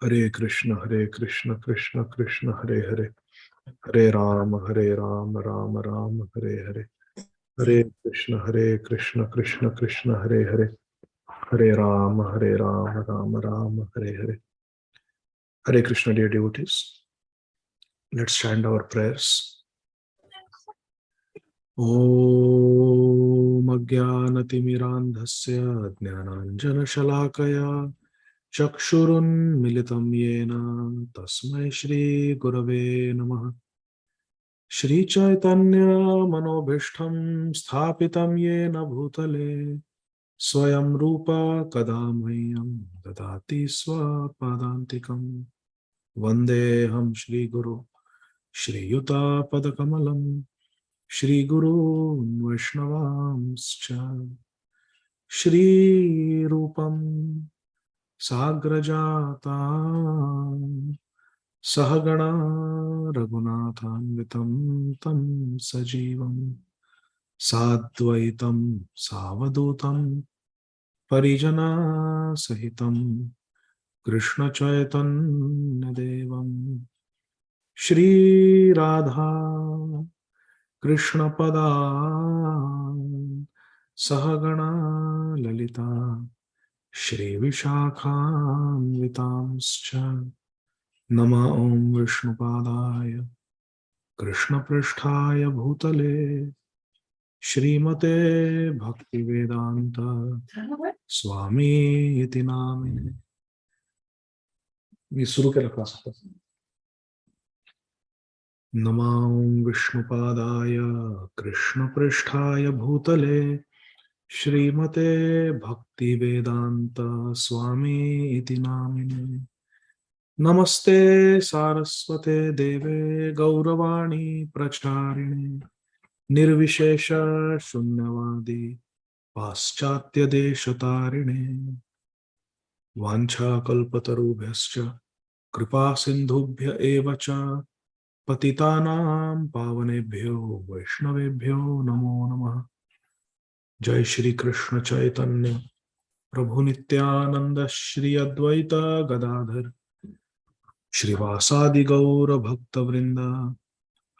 Hare Krishna, Krishna Krishna, Hare Hare. Hare Ram, Ram Ram, Hare Hare. Hare Krishna, Krishna Krishna, Hare Hare. Hare Ram, Ram Ram, Hare Hare. Hare Krishna, dear devotees. Let's chant our prayers. Om Ajnanatimmirandhasya Jnananjanashalakaya Chakshurun Militam Yena Tasmai Shri Gurave Namah. Shri Chaitanya Manobhishtam Sthapitam Yena Bhutale Swayam Rupa Kadamayyam Dadati Swapadantikam Vandeham Shri Guru Shri Yuta Padakamalam Shri Guru Vaishnavamscha Shri Rupam Sagrajatam Sahagana Raghunathanvitam Tam Sajivam Sadvaitam Savadutam Parijana Sahitam Krishna Chaitanya Devam Shri Radha Krishna Pada Sahagana Lalita Shri Vishakham Vitamscha Nama Om Vishnupadaya Krishna Pristhaya Bhutale Śrīmate Bhakti Vedanta Swami Iti Namine. मी शुरू के रखा सकता हूँ. नमो विष्णुपादाय कृष्णपृष्ठाय भूतले श्रीमते भक्ति वेदांत स्वामी इति नामिने. नमस्ते सारस्वते देवे गौरवाणी प्रचारिणे निर्विशेष शून्यवादी पाश्चात्य देशतारिणे वाञ्छाकल्पतरुभ्यश्च कृपा सिन्धुभ्य एव च पतितानां पावनेभ्यो वैष्णवेभ्यो नमो नमः. जय श्री कृष्ण चैतन्य प्रभु नित्यानंद श्री अद्वैत गदाधर श्रीवासादि गौर भक्तवृंद.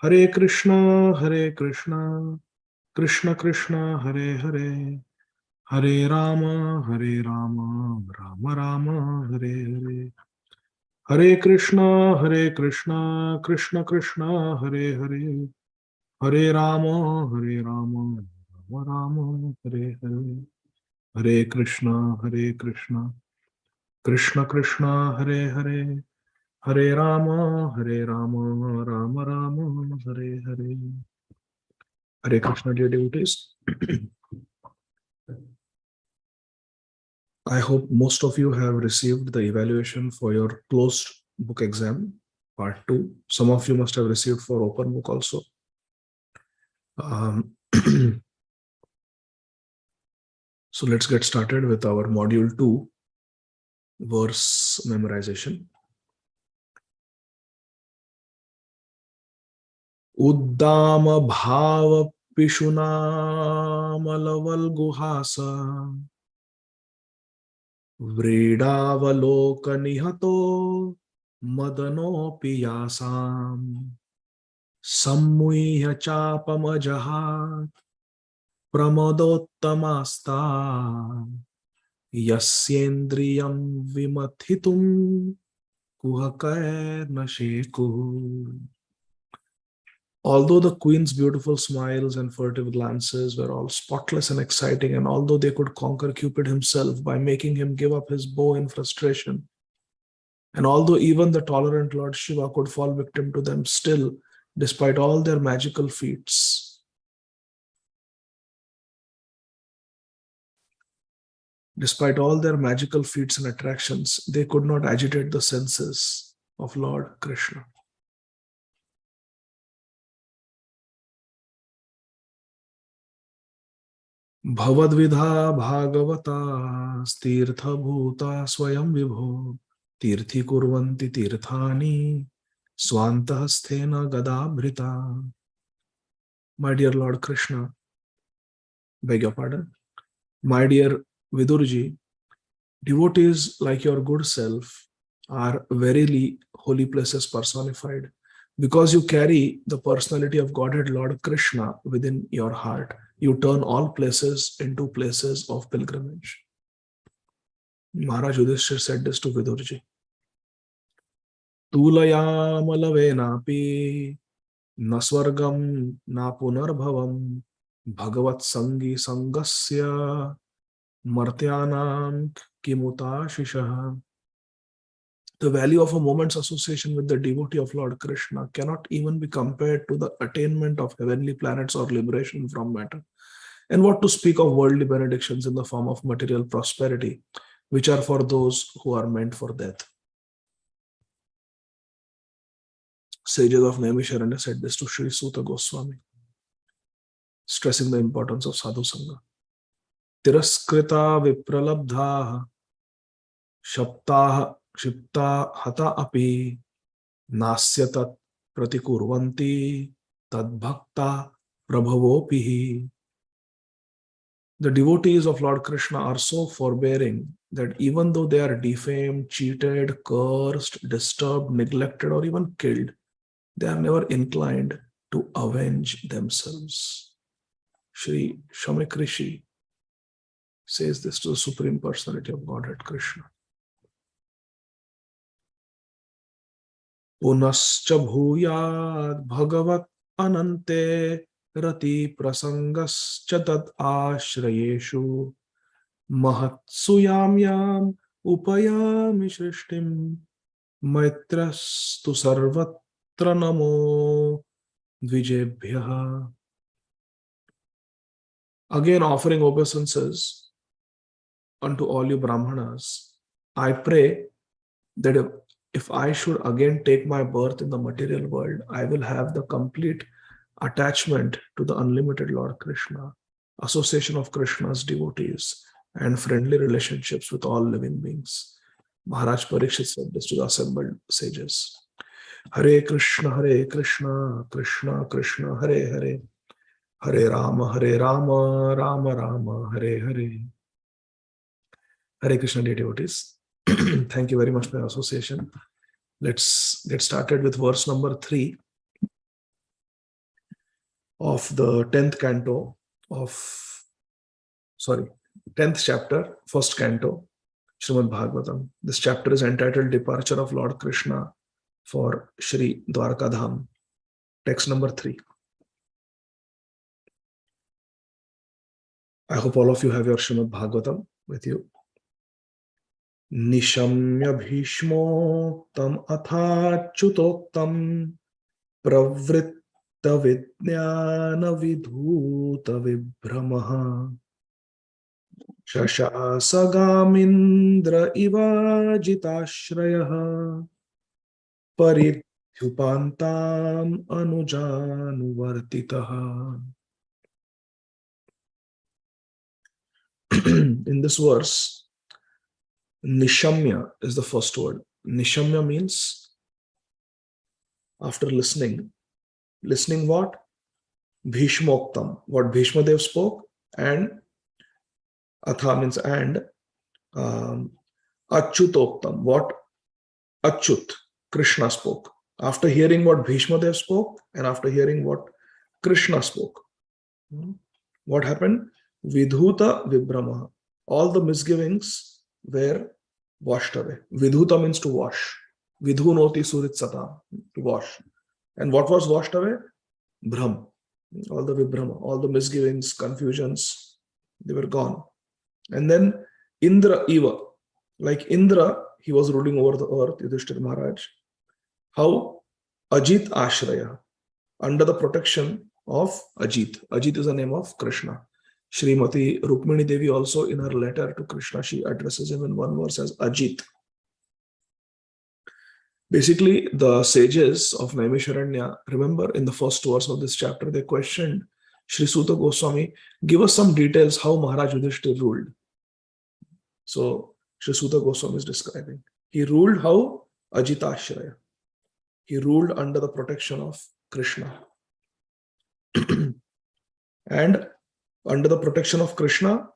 हरे कृष्ण कृष्ण कृष्ण हरे हरे हरे राम राम राम हरे हरे. हरे कृष्ण कृष्ण कृष्ण हरे हरे हरे राम राम राम हरे हरे. हरे Krishna Krishna Krishna Hare Hare Hare Ram Ram Ram Hare Hare. Hare Krishna, dear devotees. I hope most of you have received the evaluation for your closed book exam, part 2. Some of you must have received for open book also. So let's get started with our module 2, verse memorization. Uddama bhava pishuna malaval guhasa Vridavaloka nihato madano piyasam Sammuya chapamajahat Pramodottamasta Yasyendriyam vimathitum Kuhakairna sheku. Although the queen's beautiful smiles and furtive glances were all spotless and exciting, and although they could conquer Cupid himself by making him give up his bow in frustration, and although even the tolerant Lord Shiva could fall victim to them, still, despite all their magical feats, and attractions, they could not agitate the senses of Lord Krishna. Bhavadvidha Bhāgavata Stirtha Bhuta Swayam Vibho Tirthi Kurvanti Tirthani Swantahasthena Gadabhrita. My dear Lord Krishna, beg your pardon, my dear Vidurji, devotees like your good self are verily holy places personified. Because you carry the personality of Godhead Lord Krishna within your heart, you turn all places into places of pilgrimage. Maharaj Yudhishthir said this to Vidurji. Tulayamalavenapi na swargam na punarbhavam bhagavat sangi sangasya martyanam kimutashisha. The value of a moment's association with the devotee of Lord Krishna cannot even be compared to the attainment of heavenly planets or liberation from matter. And what to speak of worldly benedictions in the form of material prosperity, which are for those who are meant for death. Sages of Naimisharanya said this to Sri Suta Goswami, stressing the importance of sadhu sangha. Tiraskrita vipralabdha shipta hata api nasya tat pratikurvanti tad bhakta prabhavopihi. The devotees of Lord Krishna are so forbearing that even though they are defamed, cheated, cursed, disturbed, neglected, or even killed, they are never inclined to avenge themselves. Sri Shamik Rishi says this to the Supreme Personality of Godhead Krishna. Punascha bhuyad bhagavat anante rati prasangascha tad ashrayeshu mahatsuyamyam upayami shrishtim maitrastu sarvatra namo dvijebhyaha. Again, offering obeisances unto all you Brahmanas, I pray that if I should again take my birth in the material world, I will have the complete attachment to the unlimited Lord Krishna, association of Krishna's devotees, and friendly relationships with all living beings. Maharaj Parikshit said this to the assembled sages. Hare Krishna, Krishna Krishna, Hare Hare, Hare Rama, Rama Rama, Hare Hare. Hare Krishna, dear devotees. Thank you very much for your association. Let's get started with verse number 3 of the 10th canto of, 10th chapter, 1st canto, Śrīmad Bhāgavatam. This chapter is entitled Departure of Lord Krishna for Shri Dwarkadham. Text number 3. I hope all of you have your Śrīmad Bhāgavatam with you. Nishamya bhishmoktam athachutoktam pravritta vidnyana vidhuta vibhramaha shashasagamindra ivajitashrayah paridhyupantam anujanuvartitaha. In this verse, Nishamya is the first word. Nishamya means after listening. Listening what? Bhishmoktam, what Bhishma Dev spoke, and Atha means and, Achyutoktam, what Achyut, Krishna spoke. After hearing what Bhishma Dev spoke and after hearing what Krishna spoke, what happened? Vidhuta vibhramaha. All the misgivings were washed away. Vidhuta means to wash. Vidhunoti suritsata, to wash. And what was washed away? Brahm. All the vibhrama, all the misgivings, confusions, they were gone. And then Indra Eva, like Indra, he was ruling over the earth, Yudhishthira Maharaj. How? Ajit Ashraya, under the protection of Ajit. Ajit is the name of Krishna. Srimati Rukmini Devi also in her letter to Krishna, she addresses him in one verse as Ajit. Basically, the sages of Naimisharanya, remember in the first verse of this chapter, they questioned Sri Suta Goswami, give us some details how Maharaj Yudhishthira ruled. So, Sri Suta Goswami is describing. He ruled how? Ajitashraya. He ruled under the protection of Krishna. And under the protection of Krishna,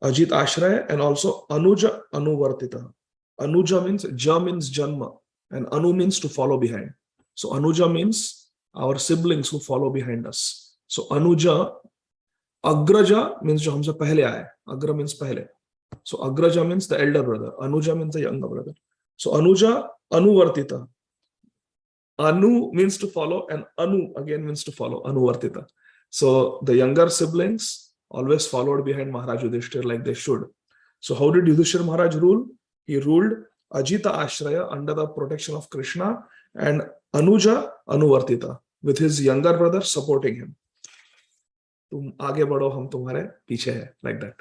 Ajit Ashraya, and also Anuja Anuvartita. Anuja means, Ja means Janma, and Anu means to follow behind. So Anuja means our siblings who follow behind us. So Anuja, Agraja means jo humse pehle aaye. Agra means pehle. So Agraja means the elder brother. Anuja means the younger brother. So Anuja, Anuvartita. Anu means to follow, and Anu again means to follow, Anuvartita. So the younger siblings always followed behind Maharaj Yudhishthir like they should. So how did Yudhishthir Maharaj rule? He ruled Ajita Ashraya under the protection of Krishna, and Anuja Anuvartita, with his younger brother supporting him. तुम आगे बढ़ो, हम तुम्हारे पीछे हैं, like that.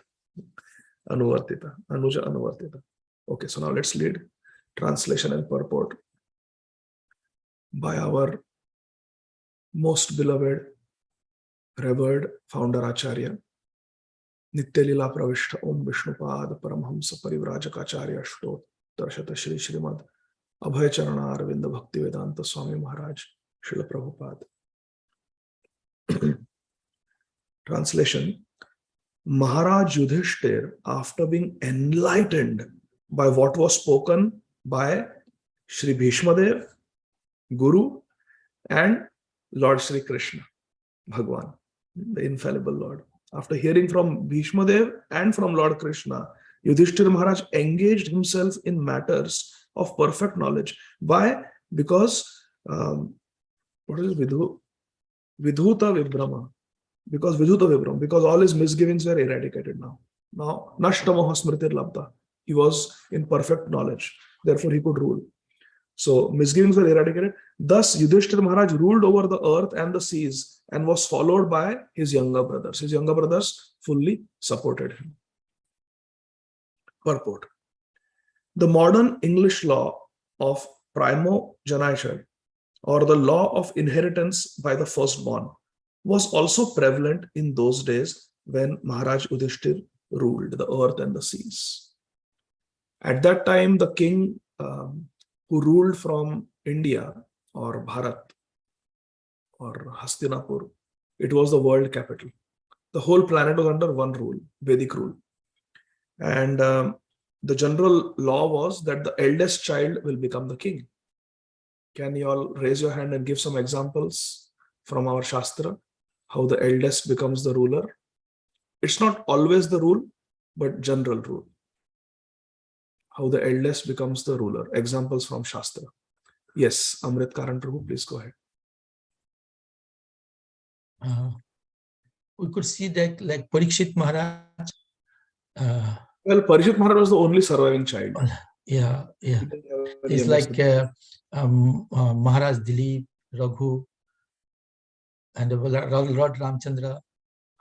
Anuvartita, Anuja Anuvartita. Okay, so now let's read translation and purport by our most beloved, revered founder Acharya, Nityalila Pravishta Om Vishnupad Paramhamsa Parivrajakaacharya Shtotarshata Shri Śrīmad Abhay Charana Arvinda Bhakti Vedanta Swami Maharaj Srila Prabhupada. Translation: Maharaj Yudhishthir, after being enlightened by what was spoken by Shri Bhishmadev, Guru, and Lord Shri Krishna, Bhagwan, the infallible Lord. After hearing from Bhishmadev and from Lord Krishna, Yudhishthir Maharaj engaged himself in matters of perfect knowledge. Why? Because, what is Vidhuta Vibrama? Because Vidhuta Vibram, because all his misgivings were eradicated now. Now, Nashtamaha Smritir Labda. He was in perfect knowledge. Therefore, he could rule. So, misgivings were eradicated. Thus, Yudhishthir Maharaj ruled over the earth and the seas and was followed by his younger brothers. His younger brothers fully supported him. Purport: the modern English law of primogeniture, or the law of inheritance by the firstborn, was also prevalent in those days when Maharaj Yudhishthir ruled the earth and the seas. At that time, the king who ruled from India or Bharat or Hastinapur, it was the world capital. The whole planet was under one rule, Vedic rule. And the general law was that the eldest child will become the king. Can you all raise your hand and give some examples from our Shastra? How the eldest becomes the ruler? It's not always the rule, but general rule. How the eldest becomes the ruler. Examples from Shastra. Yes, Amrit Karan Prabhu, please go ahead. We could see that like Parikshit Maharaj. Well, Parikshit Maharaj was the only surviving child. Yeah. It's like Maharaj Dilip, Raghu, and Lord Ramchandra.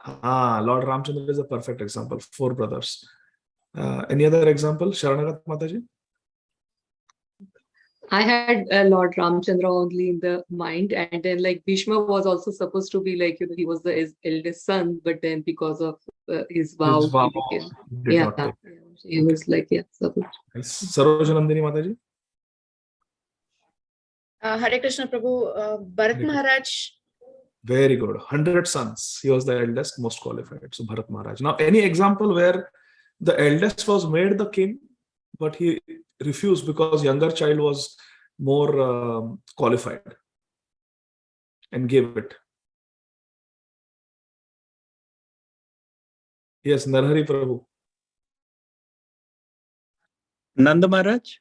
Lord Ramchandra is a perfect example. 4 brothers. Any other example? Sharanagat Mataji? I had Lord Ramchandra only in the mind, and then like Bhishma was also supposed to be like, he was the eldest son, but then because of his vow, he became, he was like, supposed. Sarojanandini Mataji? Hare Krishna Prabhu, Bharat Maharaj. Very good. 100 sons. He was the eldest, most qualified. So Bharat Maharaj. Now, any example where the eldest was made the king, but he refused because younger child was more qualified and gave it? Yes, Narhari Prabhu. Nanda Maharaj.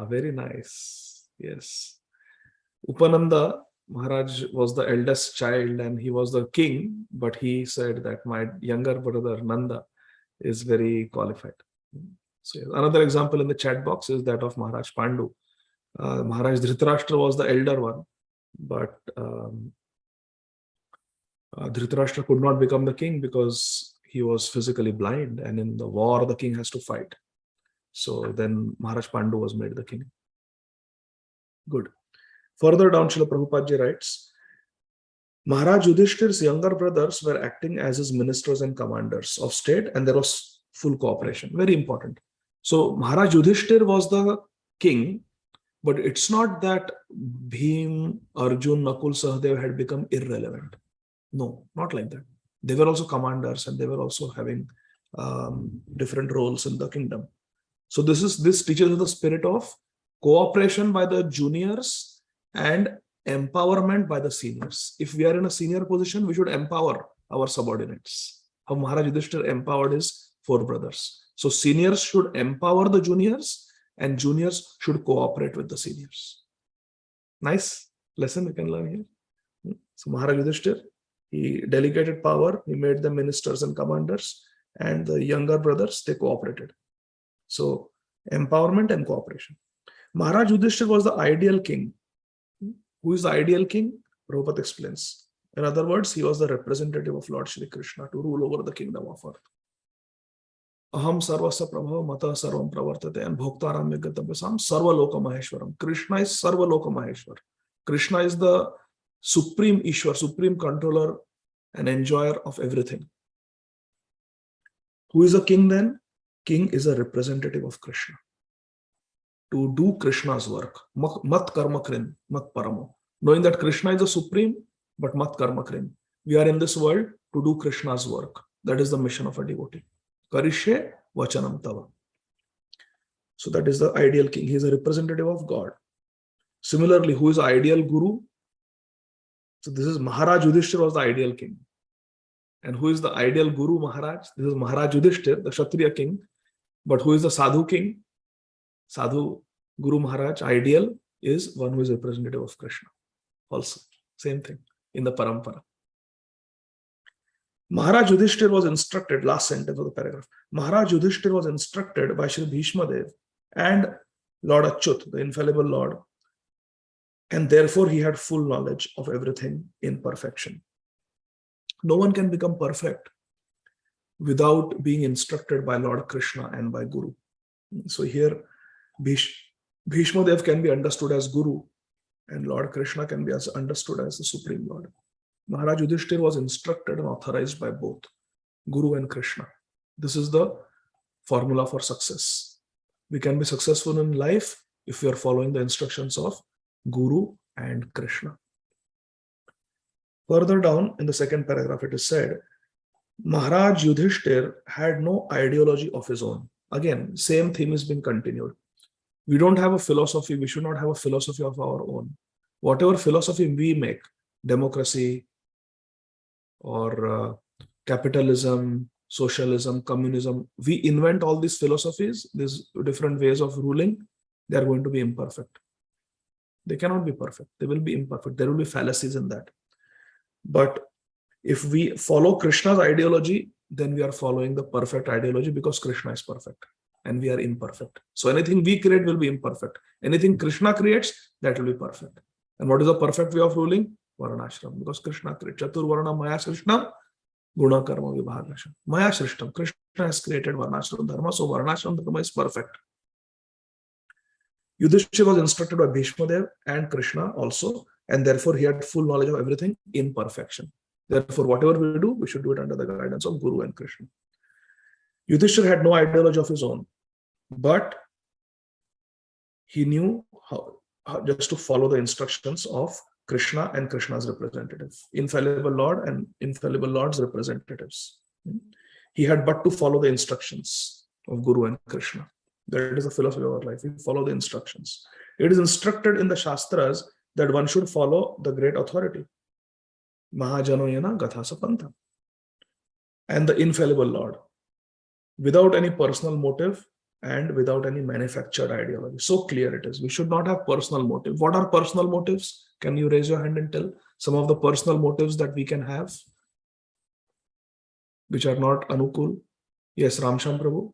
Very nice. Yes. Upananda Maharaj was the eldest child and he was the king, but he said that my younger brother Nanda is very qualified. So another example in the chat box is that of Maharaj Pandu. Maharaj Dhritarashtra was the elder one, but Dhritarashtra could not become the king because he was physically blind, and in the war the king has to fight. So then Maharaj Pandu was made the king. Good. Further down, Srila Prabhupada writes, Maharaj Yudhishthir's younger brothers were acting as his ministers and commanders of state, and there was full cooperation. Very important. So Maharaj Yudhishthir was the king, but it's not that Bhim, Arjun, Nakul, Sahadev had become irrelevant. No, not like that. They were also commanders and they were also having different roles in the kingdom. So this teaches the spirit of cooperation by the juniors and empowerment by the seniors. If we are in a senior position, we should empower our subordinates. How Maharaj Yudhishthira empowered his 4 brothers. So seniors should empower the juniors and juniors should cooperate with the seniors. Nice lesson we can learn here. So Maharaj Yudhishthira, he delegated power, he made them ministers and commanders, and the younger brothers, they cooperated. So empowerment and cooperation. Maharaj Yudhishthira was the ideal king. Who is the ideal king? Prabhupada explains. In other words, he was the representative of Lord Shri Krishna to rule over the kingdom of earth. Aham sarvasya prabhava mata sarvam pravartate and bhoktaram yagatavyasam sarva loka maheshwaram. Krishna is sarva loka maheshwar. Krishna is the supreme Ishwar, supreme controller and enjoyer of everything. Who is a king then? King is a representative of Krishna. To do Krishna's work. Mat karma krin, mat paramo. Knowing that Krishna is the supreme, but mat karma krin. We are in this world to do Krishna's work. That is the mission of a devotee. Karishe vachanam tava. So that is the ideal king. He is a representative of God. Similarly, who is the ideal guru? So this is Maharaj Yudhishthira was the ideal king. And who is the ideal guru Maharaj? This is Maharaj Yudhishthira, the Kshatriya king. But who is the sadhu king? Sadhu Guru Maharaj, ideal, is one who is representative of Krishna. Also, same thing in the parampara. Maharaj Yudhishthira was instructed, last sentence of the paragraph. Maharaj Yudhishthira was instructed by Shri Bhishma Dev and Lord Achyut, the infallible Lord. And therefore he had full knowledge of everything in perfection. No one can become perfect without being instructed by Lord Krishna and by Guru. So here Bhishma Dev can be understood as Guru and Lord Krishna can be understood as the Supreme Lord. Maharaj Yudhishthira was instructed and authorized by both Guru and Krishna. This is the formula for success. We can be successful in life if we are following the instructions of Guru and Krishna. Further down in the second paragraph, it is said, Maharaj Yudhishthira had no ideology of his own. Again, same theme is being continued. We don't have a philosophy. We should not have a philosophy of our own. Whatever philosophy we make, democracy or capitalism, socialism, communism, we invent all these philosophies, these different ways of ruling, they are going to be imperfect. They cannot be perfect. They will be imperfect. There will be fallacies in that. But if we follow Krishna's ideology, then we are following the perfect ideology because Krishna is perfect and we are imperfect. So anything we create will be imperfect. Anything Krishna creates, that will be perfect. And what is the perfect way of ruling? Varnashram. Because Krishna created Chatur Varna Maya Srishnam Guna Karma Vibhagasham. Maya Srishnam. Krishna has created Varnashram Dharma. So Varnashram Dharma is perfect. Yudhishthira was instructed by Bhishma Dev and Krishna also, and therefore he had full knowledge of everything in perfection. Therefore, whatever we do, we should do it under the guidance of Guru and Krishna. Yudhishthira had no ideology of his own, but he knew how just to follow the instructions of Krishna and Krishna's representative, infallible Lord and infallible Lord's representatives. He had but to follow the instructions of Guru and Krishna. That is the philosophy of our life. We follow the instructions. It is instructed in the Shastras that one should follow the great authority. Mahajanoyana Gathasa Pantha. And the infallible Lord. Without any personal motive and without any manufactured ideology. So clear it is. We should not have personal motive. What are personal motives? Can you raise your hand and tell some of the personal motives that we can have, which are not anukul? Yes, Ramsham Prabhu.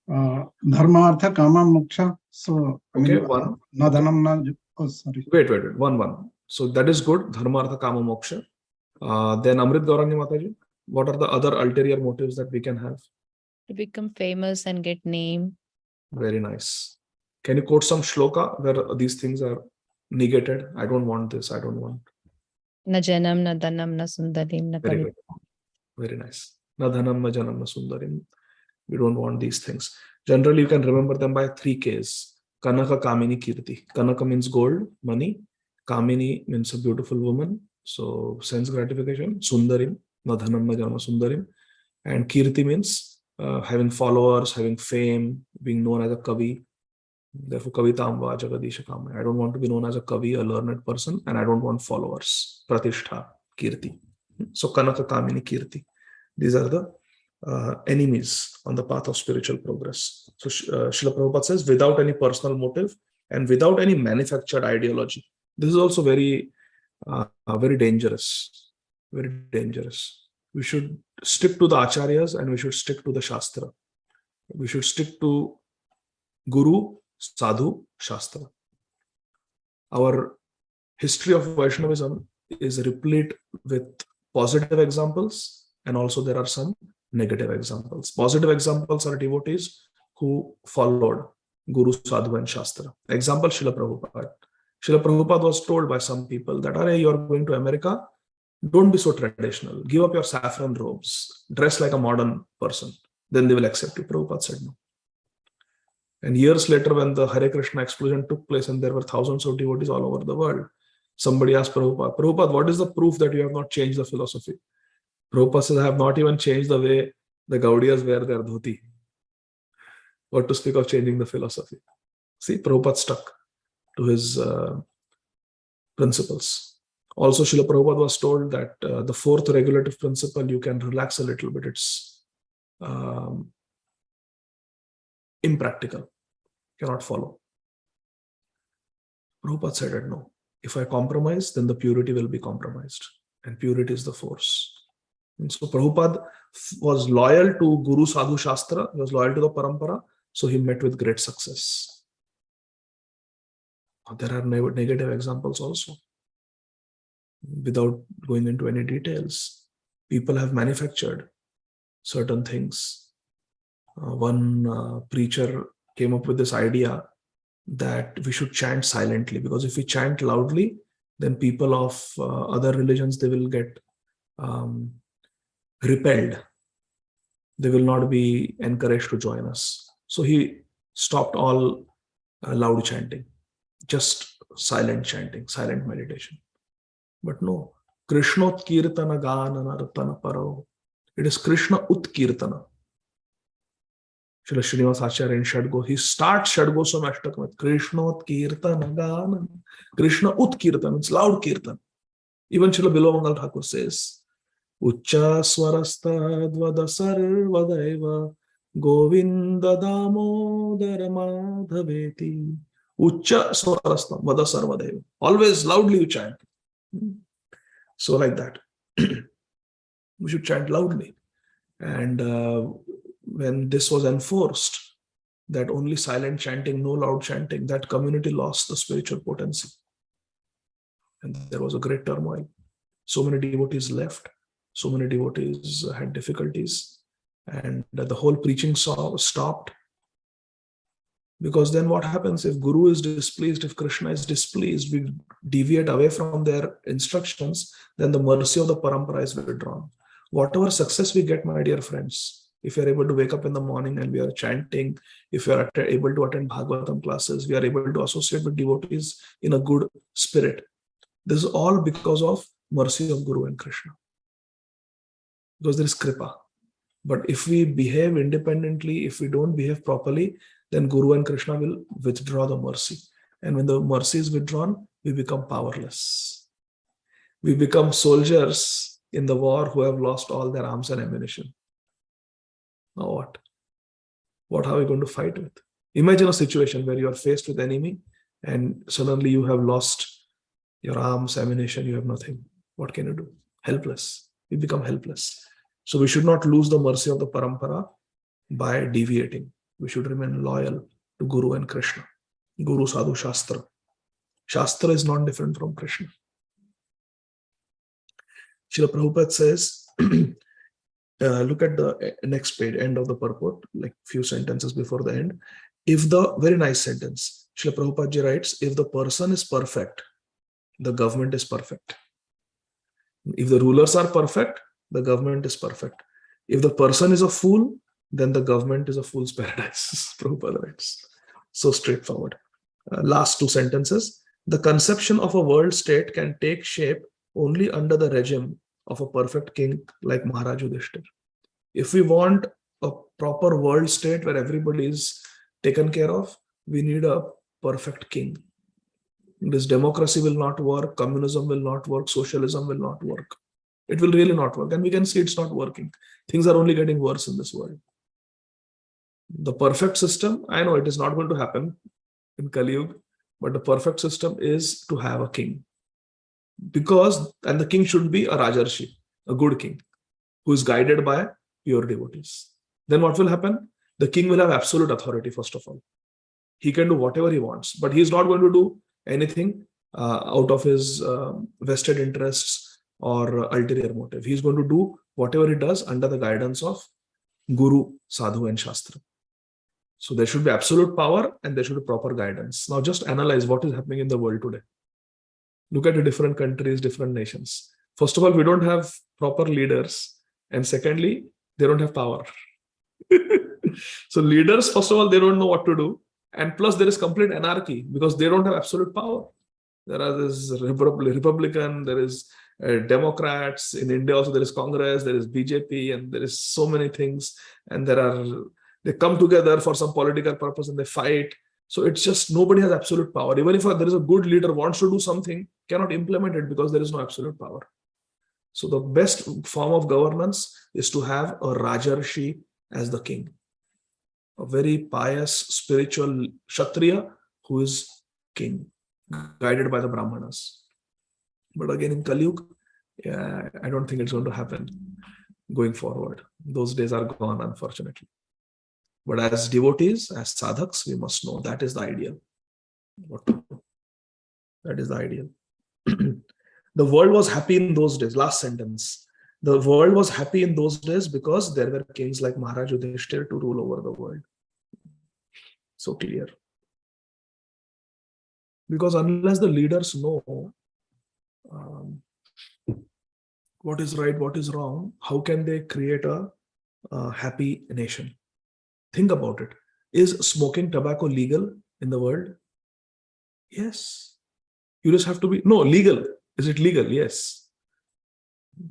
Dharma, Artha, Kama, Moksha. So, okay, one. Na dhanam, na. Oh, sorry. Wait. One. So that is good. Dharma, Artha, Kama, Moksha. Then Amrit Gauranya Mataji. What are the other ulterior motives that we can have? To become famous and get name. Very nice. Can you quote some shloka where these things are negated? I don't want this. I don't want. Na janam, na dhanam, na sundarim, na Very kavi. good. Very nice. Na dhanam, na janam, na sundarim. We don't want these things. Generally, you can remember them by 3 Ks. Kanaka, Kamini, Kirti. Kanaka means gold, money. Kamini means a beautiful woman. So, sense gratification. Sundarim. Na dhanam, na janam, sundarim. And Kirti means having followers, having fame, being known as a kavi. Therefore, kavitam va jagadisha kamaya. I don't want to be known as a kavi, a learned person, and I don't want followers. Pratishtha, kirti. So kanaka, kamini, kirti. These are the enemies on the path of spiritual progress. So Srila Prabhupada says, without any personal motive and without any manufactured ideology. This is also very dangerous. Very dangerous. We should stick to the acharyas and we should stick to the shastra. We should stick to Guru, Sadhu, Shastra. Our history of Vaishnavism is replete with positive examples, and also there are some negative examples. Positive examples are devotees who followed Guru, Sadhu and Shastra. Example, Srila Prabhupada. Srila Prabhupada was told by some people that, "Arey, you are going to America, don't be so traditional. Give up your saffron robes. Dress like a modern person. Then they will accept you." Prabhupada said no. And years later, when the Hare Krishna explosion took place and there were thousands of devotees all over the world, somebody asked Prabhupada, "Prabhupada, what is the proof that you have not changed the philosophy?" Prabhupada says, "I have not even changed the way the Gaudiyas wear their dhoti. What to speak of changing the philosophy?" See, Prabhupada stuck to his principles. Also, Srila Prabhupada was told that the fourth regulative principle, you can relax a little bit. It's impractical. Cannot follow. Prabhupada said that no. If I compromise, then the purity will be compromised. And purity is the force. And so Prabhupada was loyal to Guru, Sadhu, Shastra. He was loyal to the Parampara. So he met with great success. There are negative examples also. Without going into any details, people have manufactured certain things. One preacher came up with this idea that we should chant silently, because if we chant loudly, then people of other religions, they will get repelled. They will not be encouraged to join us. So he stopped all loud chanting, just silent chanting, silent meditation. But no, Krishnot Kirtana Gana Nartana Paro. It is Krishna Utkirtana. Srila Srinivas Acharya in Shadgo, he starts Shadgosam Ashtakam with Krishnot Kirtana Gana. Krishna Utkirtana, it's loud Kirtan. Even Srila Bilomangal Thakur says, Uccha Swarastadvada Sarvadaiva Govinda Damodara Madhaveti. Uccha Swarastam Vada Sarvadaiva. Always loudly you chant. So like that. We should chant loudly. And when this was enforced, that only silent chanting, no loud chanting, that community lost the spiritual potency. And there was a great turmoil. So many devotees left. So many devotees had difficulties. And the whole preaching stopped. Because then what happens if Guru is displeased, if Krishna is displeased, we deviate away from their instructions, then the mercy of the parampara is withdrawn. Whatever success we get, my dear friends, if we are able to wake up in the morning and we are chanting, if we are able to attend Bhagavatam classes, we are able to associate with devotees in a good spirit. This is all because of mercy of Guru and Krishna. Because there is Kripa. But if we behave independently, if we don't behave properly, then Guru and Krishna will withdraw the mercy. And when the mercy is withdrawn, we become powerless. We become soldiers in the war who have lost all their arms and ammunition. Now what? What are we going to fight with? Imagine a situation where you are faced with enemy and suddenly you have lost your arms, ammunition, you have nothing. What can you do? Helpless. We become helpless. So we should not lose the mercy of the parampara by deviating. We should remain loyal to Guru and Krishna. Guru, Sadhu, Shastra. Shastra is not different from Krishna. Srila Prabhupada says, look at the next page, end of the purport, like few sentences before the end. If the, very nice sentence, Srila Prabhupada ji writes, if the person is perfect, the government is perfect. If the rulers are perfect, the government is perfect. If the person is a fool, then the government is a fool's paradise. Prabhupada writes. So straightforward. Last two sentences. The conception of a world state can take shape only under the regime of a perfect king like Maharaj Yudhishthira. If we want a proper world state where everybody is taken care of, we need a perfect king. This democracy will not work, communism will not work, socialism will not work. It will really not work. And we can see it's not working. Things are only getting worse in this world. The perfect system, I know it is not going to happen in Kali Yuga, but the perfect system is to have a king. And the king should be a Rajarshi, a good king, who is guided by pure devotees. Then what will happen? The king will have absolute authority, first of all. He can do whatever he wants, but he is not going to do anything out of his vested interests or ulterior motive. He is going to do whatever he does under the guidance of Guru, Sadhu, and Shastra. So there should be absolute power and there should be proper guidance. Now just analyze what is happening in the world today. Look at the different countries, different nations. First of all, we don't have proper leaders. And secondly, they don't have power. So leaders, first of all, they don't know what to do. And plus there is complete anarchy because they don't have absolute power. There are this Republican, there is Democrats. In India also there is Congress, there is BJP, and there is so many things. And they come together for some political purpose and they fight. So it's just nobody has absolute power. Even if there is a good leader wants to do something, cannot implement it because there is no absolute power. So the best form of governance is to have a Rajarshi as the king. A very pious, spiritual Kshatriya who is king, guided by the Brahmanas. But again, in Kali Yuga, I don't think it's going to happen going forward. Those days are gone, unfortunately. But as devotees, as sadhaks, we must know that is the ideal. What to do? That is the ideal. The world was happy in those days. Last sentence. The world was happy in those days because there were kings like Maharaj Yudhishthira to rule over the world. So clear. Because unless the leaders know what is right, what is wrong, how can they create a happy nation? Think about it. Is smoking tobacco legal in the world? Yes. You just have to be, no, legal. Is it legal? Yes.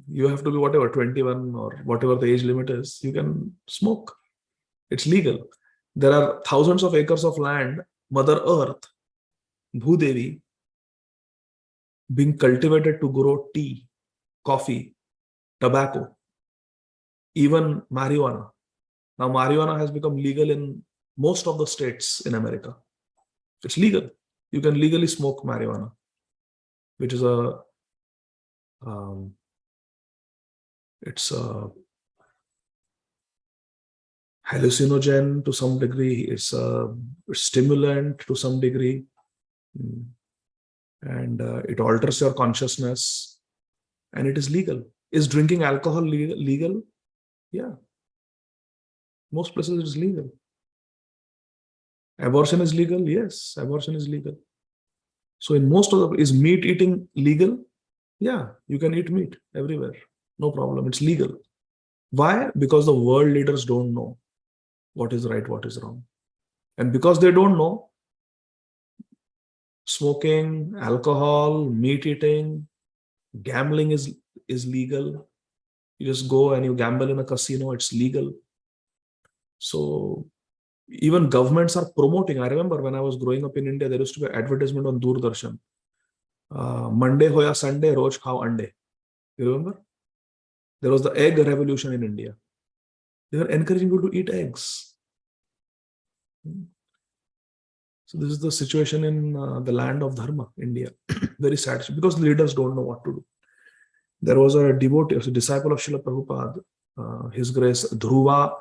You have to be whatever, 21 or whatever the age limit is. You can smoke. It's legal. There are thousands of acres of land, Mother Earth, Bhudevi, being cultivated to grow tea, coffee, tobacco, even marijuana. Now, marijuana has become legal in most of the states in America. It's legal. You can legally smoke marijuana, which is it's a hallucinogen to some degree. It's a stimulant to some degree. And it alters your consciousness. And it is legal. Is drinking alcohol legal? Yeah. Most places it is legal. Abortion is legal? Yes, abortion is legal. So in most of is meat eating legal? Yeah, you can eat meat everywhere. No problem. It's legal. Why? Because the world leaders don't know what is right, what is wrong. And because they don't know, smoking, alcohol, meat eating, gambling is legal. You just go and you gamble in a casino, it's legal. So even governments are promoting. I remember when I was growing up in India, there used to be an advertisement on Doordarshan. Monday hoya Sunday, roj khao ande. You remember? There was the egg revolution in India. They were encouraging you to eat eggs. So this is the situation in the land of Dharma, India. Very sad, because leaders don't know what to do. There was a devotee, a disciple of Srila Prabhupada, His Grace Dhruvanath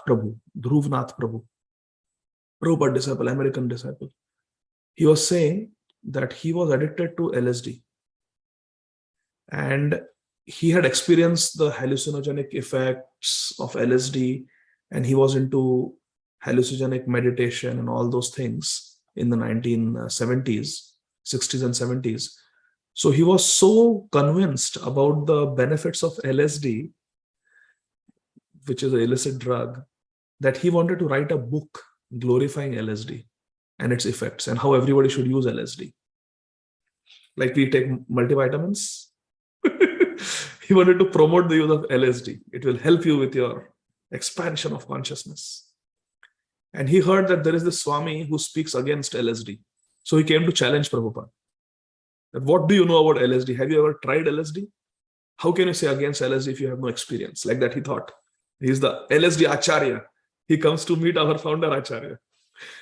Prabhu, Prabhupada disciple, American disciple. He was saying that he was addicted to LSD. And he had experienced the hallucinogenic effects of LSD, and he was into hallucinogenic meditation and all those things in the 1970s, 60s and 70s. So he was so convinced about the benefits of LSD, which is an illicit drug, that he wanted to write a book glorifying LSD and its effects and how everybody should use LSD. Like we take multivitamins. He wanted to promote the use of LSD. It will help you with your expansion of consciousness. And he heard that there is this Swami who speaks against LSD. So he came to challenge Prabhupada. That, what do you know about LSD? Have you ever tried LSD? How can you say against LSD if you have no experience? Like that he thought. He's the LSD Acharya. He comes to meet our founder Acharya.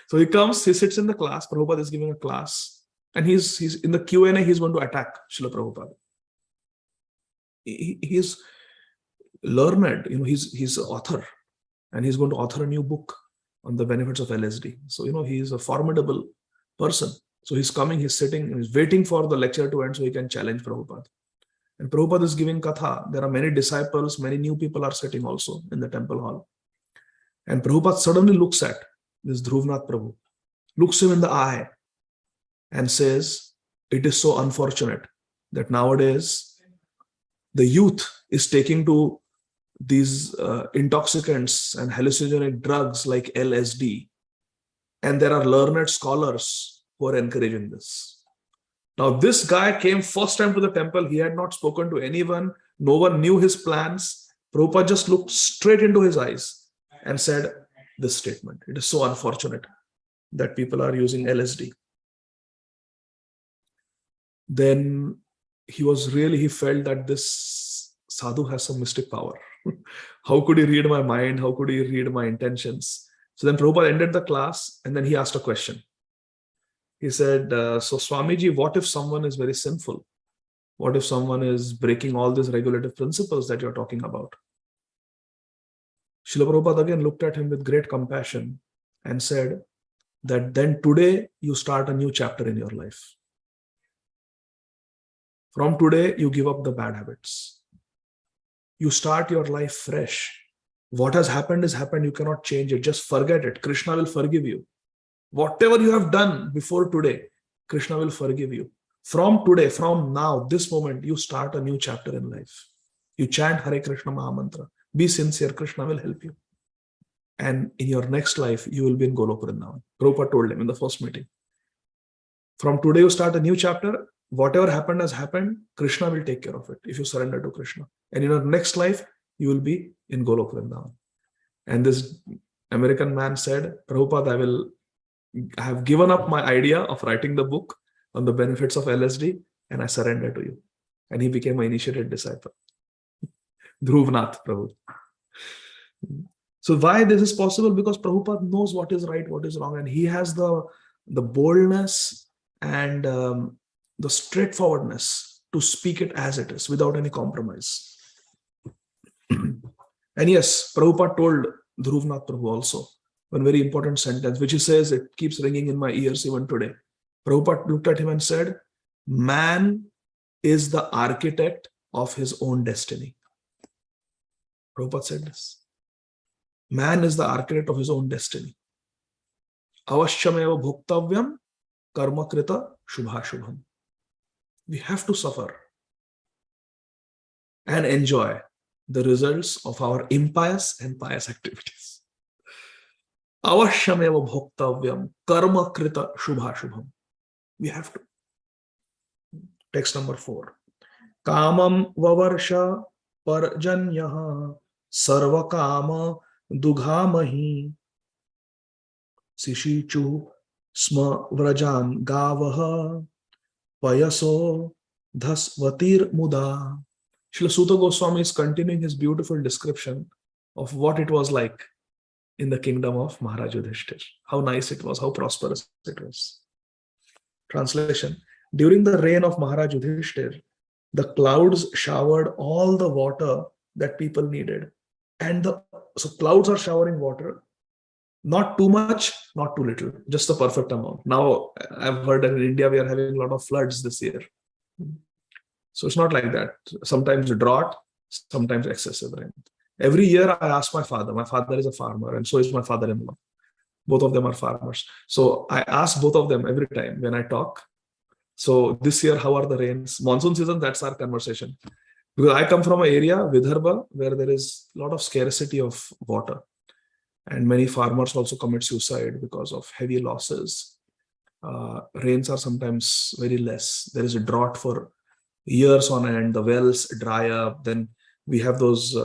So he comes, he sits in the class. Prabhupada is giving a class. And he's in the Q&A, he's going to attack Srila Prabhupada. He's learned, he's an author. And he's going to author a new book on the benefits of LSD. So, he is a formidable person. So he's coming, he's sitting, he's waiting for the lecture to end so he can challenge Prabhupada. And Prabhupada is giving katha. There are many disciples, many new people are sitting also in the temple hall. And Prabhupada suddenly looks at this Dhruvnath Prabhu, looks him in the eye and says, it is so unfortunate that nowadays the youth is taking to these intoxicants and hallucinogenic drugs like LSD. And there are learned scholars who are encouraging this. Now, this guy came first time to the temple. He had not spoken to anyone. No one knew his plans. Prabhupada just looked straight into his eyes and said this statement. It is so unfortunate that people are using LSD. Then he felt that this sadhu has some mystic power. How could he read my mind? How could he read my intentions? So then Prabhupada ended the class and then he asked a question. He said, so Swamiji, what if someone is very sinful? What if someone is breaking all these regulative principles that you're talking about? Srila Prabhupada again looked at him with great compassion and said that then today you start a new chapter in your life. From today, you give up the bad habits. You start your life fresh. What has happened is happened. You cannot change it. Just forget it. Krishna will forgive you. Whatever you have done before today, Krishna will forgive you. From today, from now, this moment, you start a new chapter in life. You chant Hare Krishna Mahamantra. Be sincere. Krishna will help you. And in your next life, you will be in Golok Vrindavan. Prabhupada told him in the first meeting. From today, you start a new chapter. Whatever happened has happened. Krishna will take care of it if you surrender to Krishna. And in your next life, you will be in Golok Vrindavan. And this American man said, Prabhupada, I have given up my idea of writing the book on the benefits of LSD and I surrender to you. And he became an initiated disciple. Dhruvnath Prabhu. So why this is possible? Because Prabhupada knows what is right, what is wrong, and he has the boldness and the straightforwardness to speak it as it is without any compromise. And yes, Prabhupada told Dhruvnath Prabhu also one very important sentence, which he says, it keeps ringing in my ears even today. Prabhupada looked at him and said, man is the architect of his own destiny. Prabhupada said this. Man is the architect of his own destiny. Avashyameva bhoktavyam karma krita shubha shubham. We have to suffer and enjoy the results of our impious and pious activities. Avashyameva bhoktavyam karma krita shubha shubham. We have to. Text number 4. Kamam vavarsha parjanyaha sarva kama dughamahi sishichu sma vrajan gavaha payaso dhasvatir muda. Srila Sutta Goswami is continuing his beautiful description of what it was like in the kingdom of Maharaj Yudhishthir. How nice it was, how prosperous it was. Translation. During the reign of Maharaj Yudhishthir, the clouds showered all the water that people needed. And so clouds are showering water, not too much, not too little, just the perfect amount. Now, I've heard that in India, we are having a lot of floods this year. So it's not like that. Sometimes drought, sometimes excessive rain. Every year I ask my father. My father is a farmer and so is my father-in-law. Both of them are farmers. So I ask both of them every time when I talk. So this year, how are the rains? Monsoon season, that's our conversation. Because I come from an area, Vidarbha, where there is a lot of scarcity of water. And many farmers also commit suicide because of heavy losses. Rains are sometimes very less. There is a drought for years on end. The wells dry up. Then we have those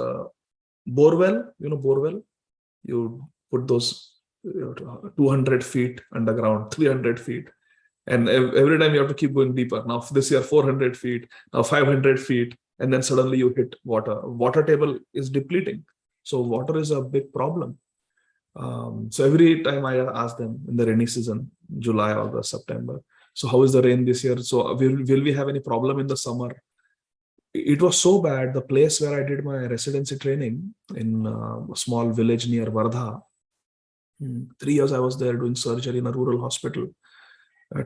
Borewell, borewell, you put those 200 feet underground, 300 feet. And every time you have to keep going deeper. Now this year, 400 feet, now 500 feet. And then suddenly you hit water. Water table is depleting. So water is a big problem. So every time I ask them in the rainy season, July, August, September, so how is the rain this year? So will we have any problem in the summer? It was so bad. The place where I did my residency training in a small village near Vardha, 3 years I was there doing surgery in a rural hospital,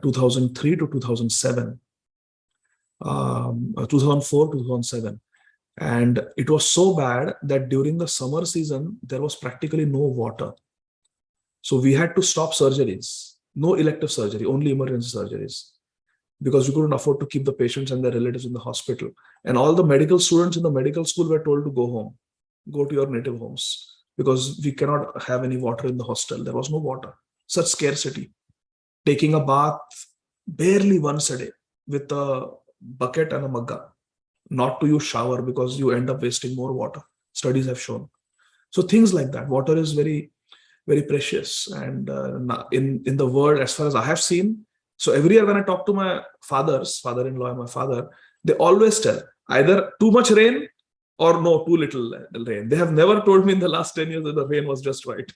2003 to 2007, 2004 to 2007. And it was so bad that during the summer season, there was practically no water. So we had to stop surgeries, no elective surgery, only emergency surgeries, because we couldn't afford to keep the patients and their relatives in the hospital. And all the medical students in the medical school were told to go home, go to your native homes, because we cannot have any water in the hostel. There was no water, such scarcity. Taking a bath barely once a day with a bucket and a mugga, not to use shower because you end up wasting more water. Studies have shown. So things like that. Water is very, very precious. And in the world, as far as I have seen, so every year when I talk to my father-in-law and my father, they always tell either too much rain or no, too little rain. They have never told me in the last 10 years that the rain was just right.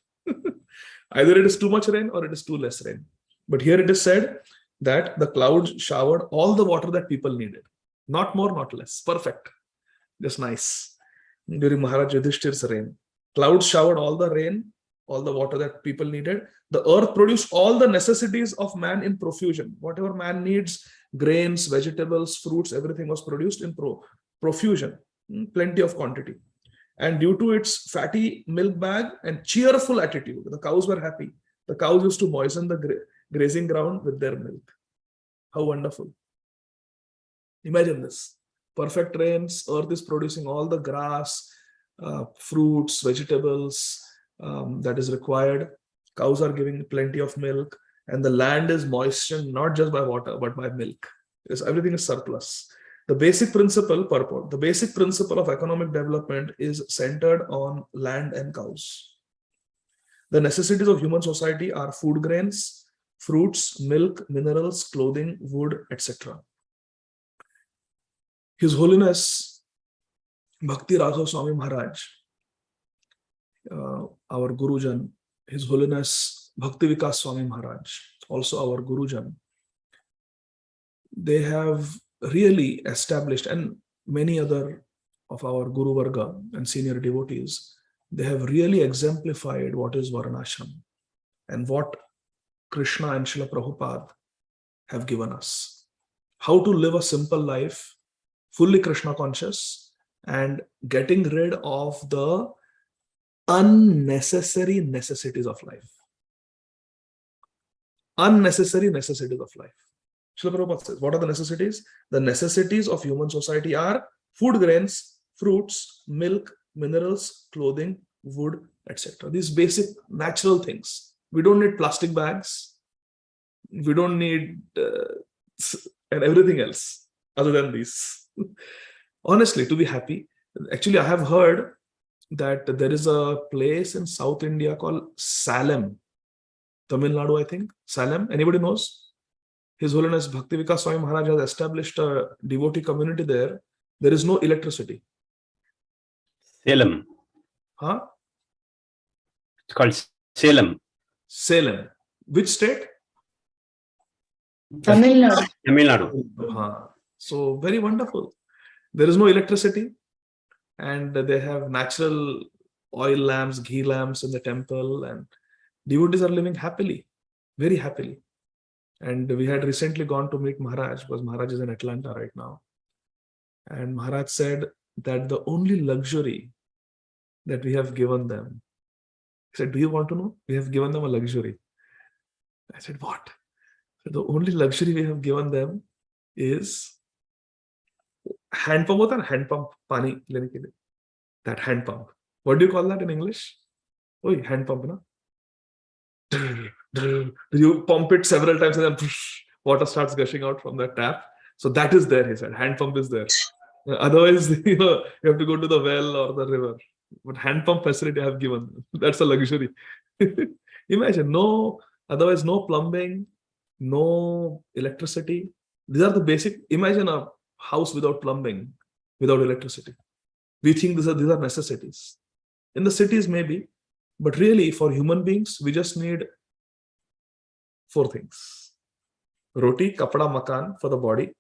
Either it is too much rain or it is too less rain. But here it is said that the clouds showered all the water that people needed. Not more, not less. Perfect. Just nice. During Maharaj Yudhishthir's reign, clouds showered all the rain, all the water that people needed. The earth produced all the necessities of man in profusion. Whatever man needs, grains, vegetables, fruits, everything was produced in profusion, plenty of quantity. And due to its fatty milk bag and cheerful attitude, the cows were happy. The cows used to moisten the grazing ground with their milk. How wonderful. Imagine this. Perfect rains, earth is producing all the grass, fruits, vegetables that is required. Cows are giving plenty of milk, and the land is moistened not just by water, but by milk. Everything is surplus. The basic principle, purport, the basic principle of economic development is centered on land and cows. The necessities of human society are food grains, fruits, milk, minerals, clothing, wood, etc. His Holiness Bhakti Radha Swami Maharaj, our Gurujan, His Holiness Bhakti Vikas Swami Maharaj, also our Gurujan, they have really established, and many other of our Guru Varga and senior devotees, they have really exemplified what is Varnashram and what Krishna and Srila Prabhupada have given us. How to live a simple life, fully Krishna conscious, and getting rid of the unnecessary necessities of life. Unnecessary necessities of life. Srila Prabhupada says, what are the necessities? The necessities of human society are food grains, fruits, milk, minerals, clothing, wood, etc. These basic natural things. We don't need plastic bags. We don't need and everything else other than these. Honestly, to be happy. Actually, I have heard that there is a place in South India called Salem, Tamil Nadu, I think. Salem, anybody knows? His Holiness Bhakti Vikas Swami Maharaj has established a devotee community there. There is no electricity. Salem. Huh? It's called Salem. Salem. Which state? Tamil Nadu. Tamil Nadu. So very wonderful. There is no electricity, and they have natural oil lamps, ghee lamps in the temple, and devotees are living happily, very happily. And we had recently gone to meet Maharaj, because Maharaj is in Atlanta right now. And Maharaj said that the only luxury that we have given them, he said, do you want to know? We have given them a luxury. I said, what? So the only luxury we have given them is hand pump, hand pump, pani lene ke liye. That hand pump. What do you call that in English? Oh, hand pump, na? You pump it several times and then water starts gushing out from the tap. So that is there, he said. Hand pump is there. Otherwise, you have to go to the well or the river. But hand pump facility I have given. That's a luxury. Imagine, otherwise no plumbing, no electricity. These are the basic. Imagine a house without plumbing, without electricity. We think these are necessities. In the cities maybe, but really for human beings, we just need 4 things. Roti, kapda, makan for the body,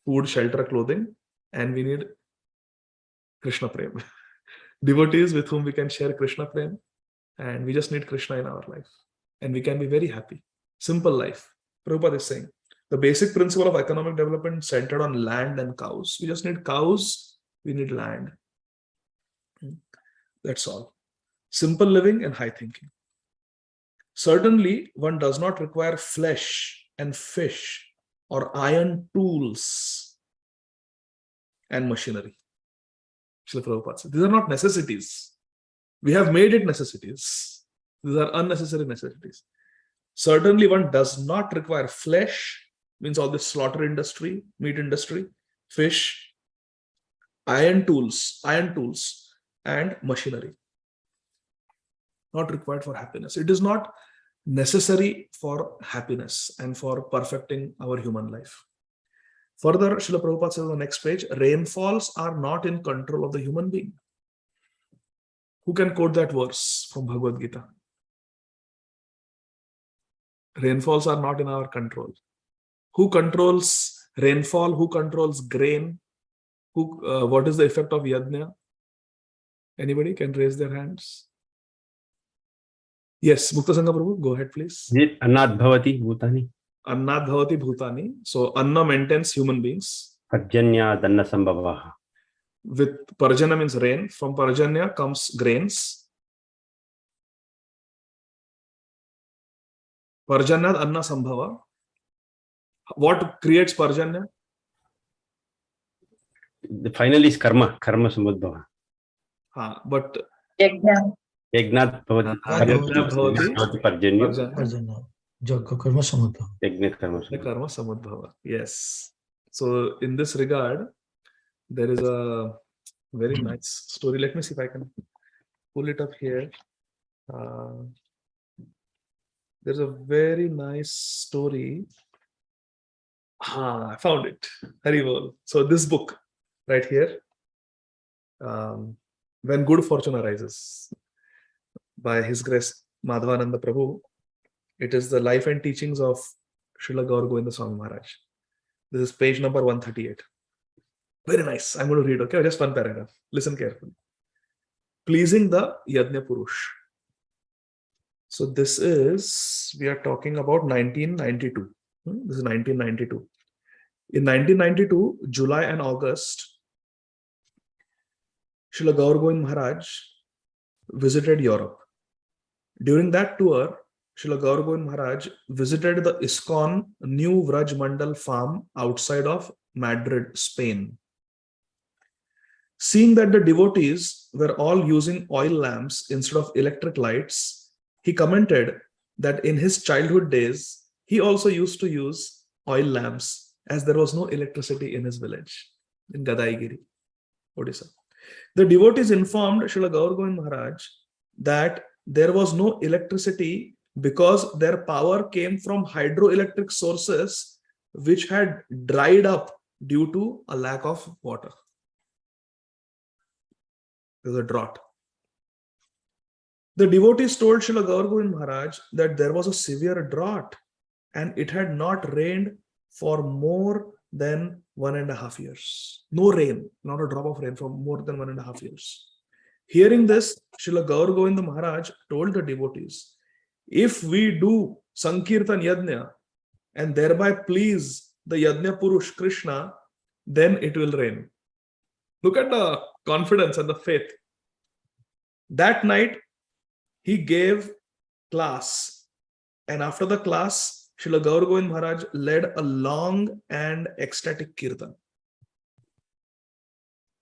food, shelter, clothing, and we need Krishna Prem. Devotees with whom we can share Krishna Prem, and we just need Krishna in our life. And we can be very happy. Simple life. Prabhupada is saying, the basic principle of economic development centered on land and cows. We just need cows, we need land. That's all. Simple living and high thinking. Certainly, one does not require flesh and fish or iron tools and machinery. Srila Prabhupada said, these are not necessities. We have made it necessities. These are unnecessary necessities. Certainly, one does not require flesh, means all this slaughter industry, meat industry, fish, iron tools, and machinery. Not required for happiness. It is not necessary for happiness and for perfecting our human life. Further, Srila Prabhupada says on the next page, rainfalls are not in control of the human being. Who can quote that verse from Bhagavad Gita? Rainfalls are not in our control. Who controls rainfall? Who controls grain? What is the effect of yajna? Anybody can raise their hands? Yes, Mukta Sangha Prabhu, go ahead please. Annat bhavati bhutani. Annat bhavati bhutani. So Anna maintains human beings. Parjanya danna sambhavaha. With Parjanya means rain. From Parjanya comes grains. Parjanya Anna Sambhava. What creates Parjanya? The final is karma samudbhava. But Yagnat bhavati parjanya. Karma samudbhava. Yajna karma samudbhava. Yes. So in this regard, there is a very nice story. Let me see if I can pull it up here. There's a very nice story. I found it. Haribol. So this book right here, When Good Fortune Arises, by His Grace Madhavananda Prabhu. It is the life and teachings of Srila Gaur Govinda Swami Maharaj. This is page number 138. Very nice. I'm going to read, okay? Just one paragraph. Listen carefully. Pleasing the Yajna Purush. So this is, we are talking about 1992. This is 1992. In 1992, July and August, Srila Gaur Govinda Maharaj visited Europe. During that tour, Srila Gaur Govinda Maharaj visited the ISKCON New Vraj Mandal farm outside of Madrid, Spain. Seeing that the devotees were all using oil lamps instead of electric lights, he commented that in his childhood days, he also used to use oil lamps as there was no electricity in his village, in Gadaigiri, Odisha. The devotees informed Srila Gaur Govinda Maharaj that there was no electricity because their power came from hydroelectric sources which had dried up due to a lack of water. There's a drought. The devotees told Srila Gaur Govinda Maharaj that there was a severe drought and it had not rained for more than 1.5 years. No rain, not a drop of rain for more than 1.5 years. Hearing this, Srila Gaur Govinda Maharaj told the devotees, if we do Sankirtan Yajna and thereby please the Yajna Purush Krishna, then it will rain. Look at the confidence and the faith. That night, he gave class. And after the class, Srila Gaur Govinda Maharaj led a long and ecstatic kirtan.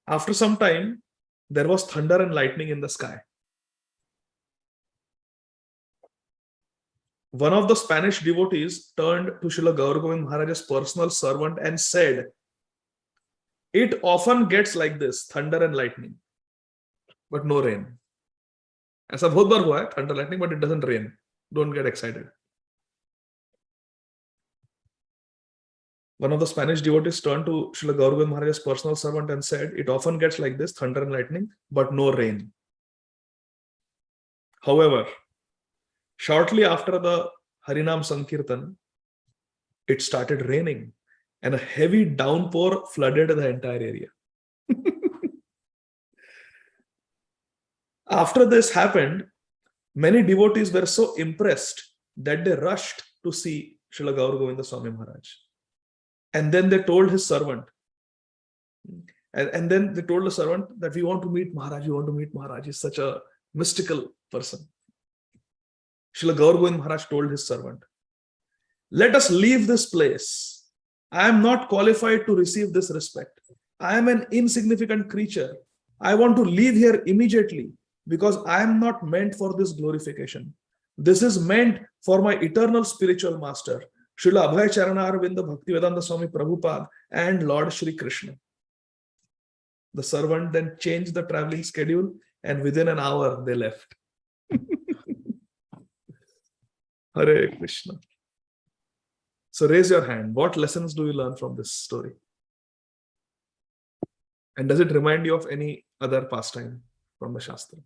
After some time, there was thunder and lightning in the sky. One of the Spanish devotees turned to Srila Gaur Govinda Maharaj's personal servant and said, it often gets like this, thunder and lightning. but no rain. ऐसा बहुत बार हुआ है, thunder lightning, but it doesn't rain. Don't get excited. One of the Spanish devotees turned to Srila Gaura Govinda Maharaj's personal servant and said, it often gets like this, thunder and lightning, but no rain. However, shortly after the Harinam Sankirtan, it started raining and a heavy downpour flooded the entire area. After this happened, many devotees were so impressed that they rushed to see Srila Gaura Govinda Swami Maharaj. And then they told his servant, and then they told the servant that we want to meet Maharaj, we want to meet Maharaj. He's such a mystical person. Srila Gaura Govinda Maharaj told his servant, let us leave this place. I am not qualified to receive this respect. I am an insignificant creature. I want to leave here immediately because I am not meant for this glorification. This is meant for my eternal spiritual master, Srila Abhay Charana Arvinda Bhaktivedanta Swami Prabhupada and Lord Shri Krishna. The servant then changed the traveling schedule and within an hour they left. Hare Krishna. So raise your hand. What lessons do you learn from this story? And does it remind you of any other pastime from the Shastra?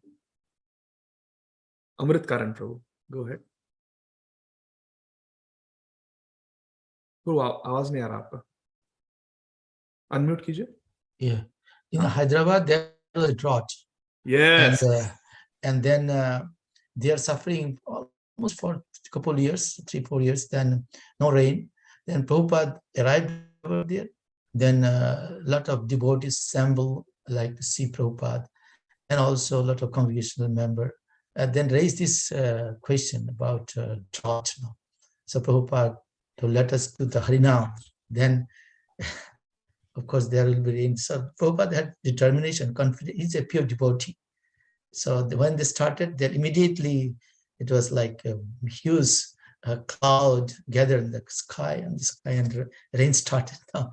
Amrit Karan Prabhu, go ahead. आवाज नहीं आ रहा आपका. Unmute कीजिए. Yeah. In Hyderabad, there was a drought. Yes. And then they are suffering almost for a couple of years, 3-4 years, then no rain. Then Prabhupada arrived over there. Then a lot of devotees assembled like to see Prabhupada, and also a lot of congregational members. Then raised this question about drought. So Prabhupada to let us do the Harinam. Then, of course, there will be rain. So Prabhupada had determination, confidence. He's a pure devotee. So when they started, then immediately it was like a huge cloud gathered in the sky, and rain started. Now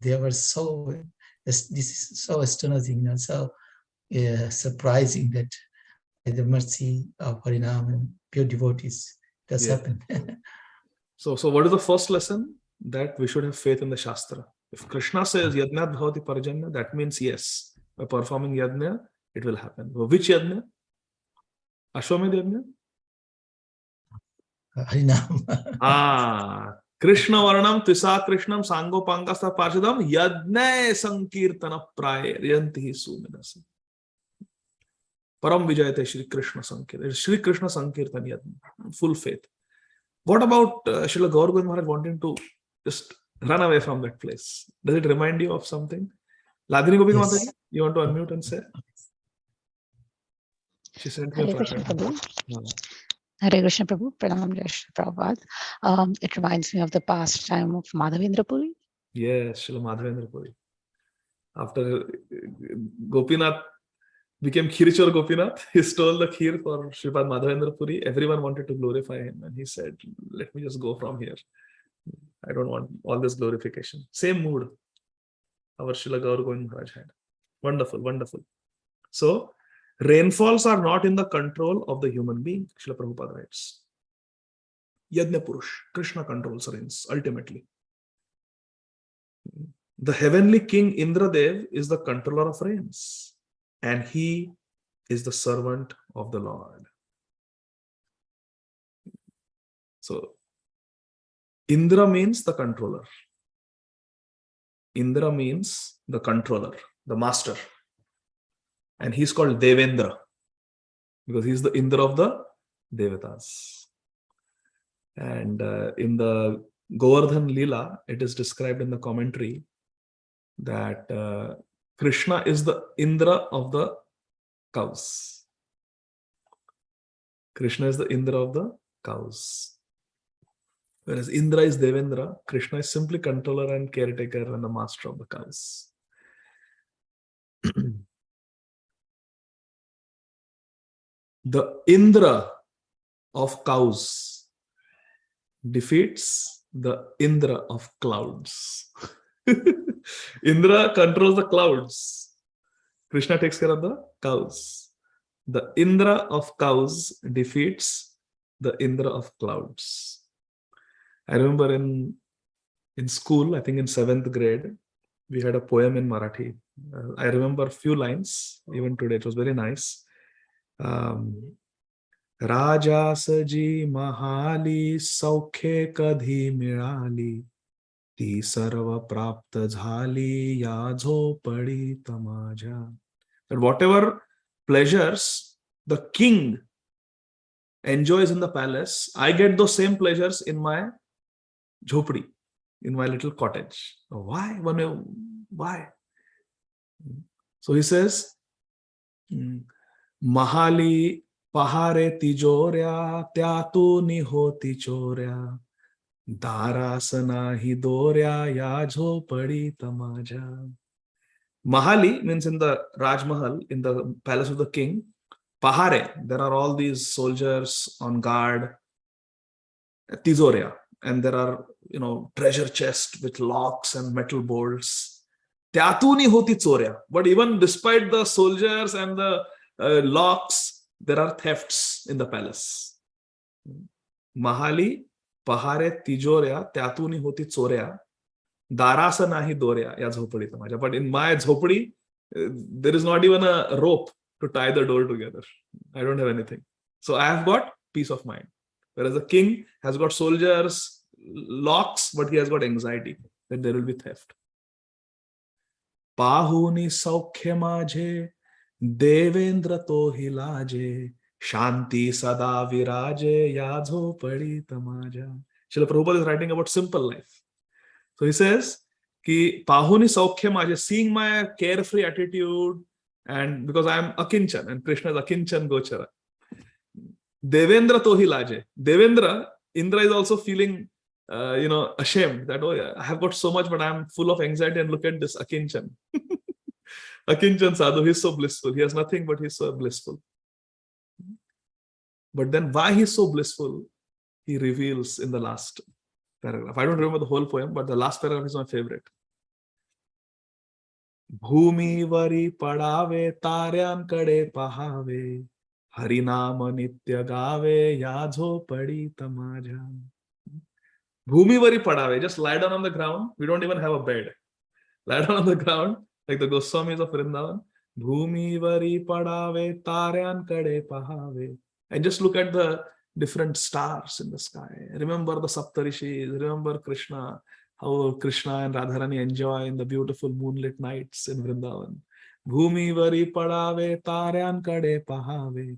they were so. This is so astonishing and so surprising that by the mercy of Harinam and pure devotees does happen. So what is the first lesson? That we should have faith in the Shastra. If Krishna says Yajnat Bhavati Parjanya, that means yes, by performing Yajna, it will happen. Which Yajna? Ashwamedh Yajna? Harinam. Krishna Varnam Tvisa Krishnam Sango Pangasta Parshadam Yajna Sankirtana Praya Yanti Sumidasa. Param Vijayate Shri Krishna Sankirtan. Shri Krishna Sankirtan Yajna. Full faith. What about Srila Gaura Govinda Maharaj wanting to just run away from that place? Does it remind you of something? Ladini Gopika Mataji, you want to unmute and say? She sent me a Hare Krishna prayer. Prabhu. Hare Krishna Prabhu. Pranam Jai Shri Prabhupada. It reminds me of the pastime of Madhavendra Puri. Yes, Srila Madhavendra Puri. After Gopinath became Khirichor Gopinath, he stole the kheer for Sripad Madhavendra Puri. Everyone wanted to glorify him, and he said, let me just go from here. I don't want all this glorification. Same mood our Srila Gaura Govinda Maharaj had. Wonderful, wonderful. So, rainfalls are not in the control of the human being, Srila Prabhupada writes. Yajna Purush, Krishna controls rains, ultimately. The heavenly king Indradev is the controller of rains. And he is the servant of the Lord. So, Indra means the controller. Indra means the controller, the master. And he's called Devendra because he's the Indra of the Devatas. And in the Govardhan Leela, it is described in the commentary that Krishna is the Indra of the cows. Krishna is the Indra of the cows. Whereas Indra is Devendra, Krishna is simply controller and caretaker and the master of the cows. The Indra of cows defeats the Indra of clouds. Indra controls the clouds. Krishna takes care of the cows. The Indra of cows defeats the Indra of clouds. I remember in school, I think in 7th grade, we had a poem in Marathi. I remember a few lines, even today, it was very nice. राजासजी Mahali सौख्ये कधी मिळाली ती सर्व प्राप्त झाली या झोपडीत माझ्या. And whatever pleasures the king enjoys in the palace, I get those same pleasures in my झोपडी, in my little cottage. Why? Why? So he says, Mahali पहारे तिजोऱ्या त्यातून होती चोऱ्या दारास नाही दोऱ्या या झोपडीत माझ्या. Mahali means in the Raj Mahal, in the palace of the king. Pahare, there are all these soldiers on guard. Tizoria, and there are, treasure chest with locks and metal bolts. Tyatuni hoti chorya. But even despite the soldiers and the locks, there are thefts in the palace. Mahali, pahare, tijoria, tyatuni hoti chorya. Darasa nahi dorya ya झोपडीत माझ्या. But in my झोपडी, there is not even a rope to tie the door together. I don't have anything. So I have got peace of mind. Whereas the king has got soldiers, locks, but he has got anxiety that there will be theft. Pahuni saukhya माझे देवेंद्र तोही लाजे शांती सदा विराजे या झोपडीत माझ्या. Srila Prabhupada is writing about simple life. So he says, ki pahuni saukhya माझे, seeing my carefree attitude, and because I am akinchan and Krishna is akinchan gochara. Devendra tohi laje. Devendra, Indra is also feeling, ashamed that, oh yeah, I have got so much, but I am full of anxiety, and look at this akinchan. Akinchan sadhu, he is so blissful. He has nothing, but he is so blissful. But then why he is so blissful, he reveals in the last paragraph. I don't remember the whole poem, but the last paragraph is my favorite. भूमीवरी पडावे ताऱ्यांकडे पहावे हरिनाम नित्य गावे या झोपडीत माझ्या. Bhumiveri padave, just lie down on the ground. We don't even have a bed. Lie down on the ground, like the Goswamis of Vrindavan. Bhumiveri padave taryankade pahave. And just look at the different stars in the sky. Remember the Saptarishis, remember Krishna, how Krishna and Radharani enjoy in the beautiful moonlit nights in Vrindavan. Bhumiveri padave taryankade pahave.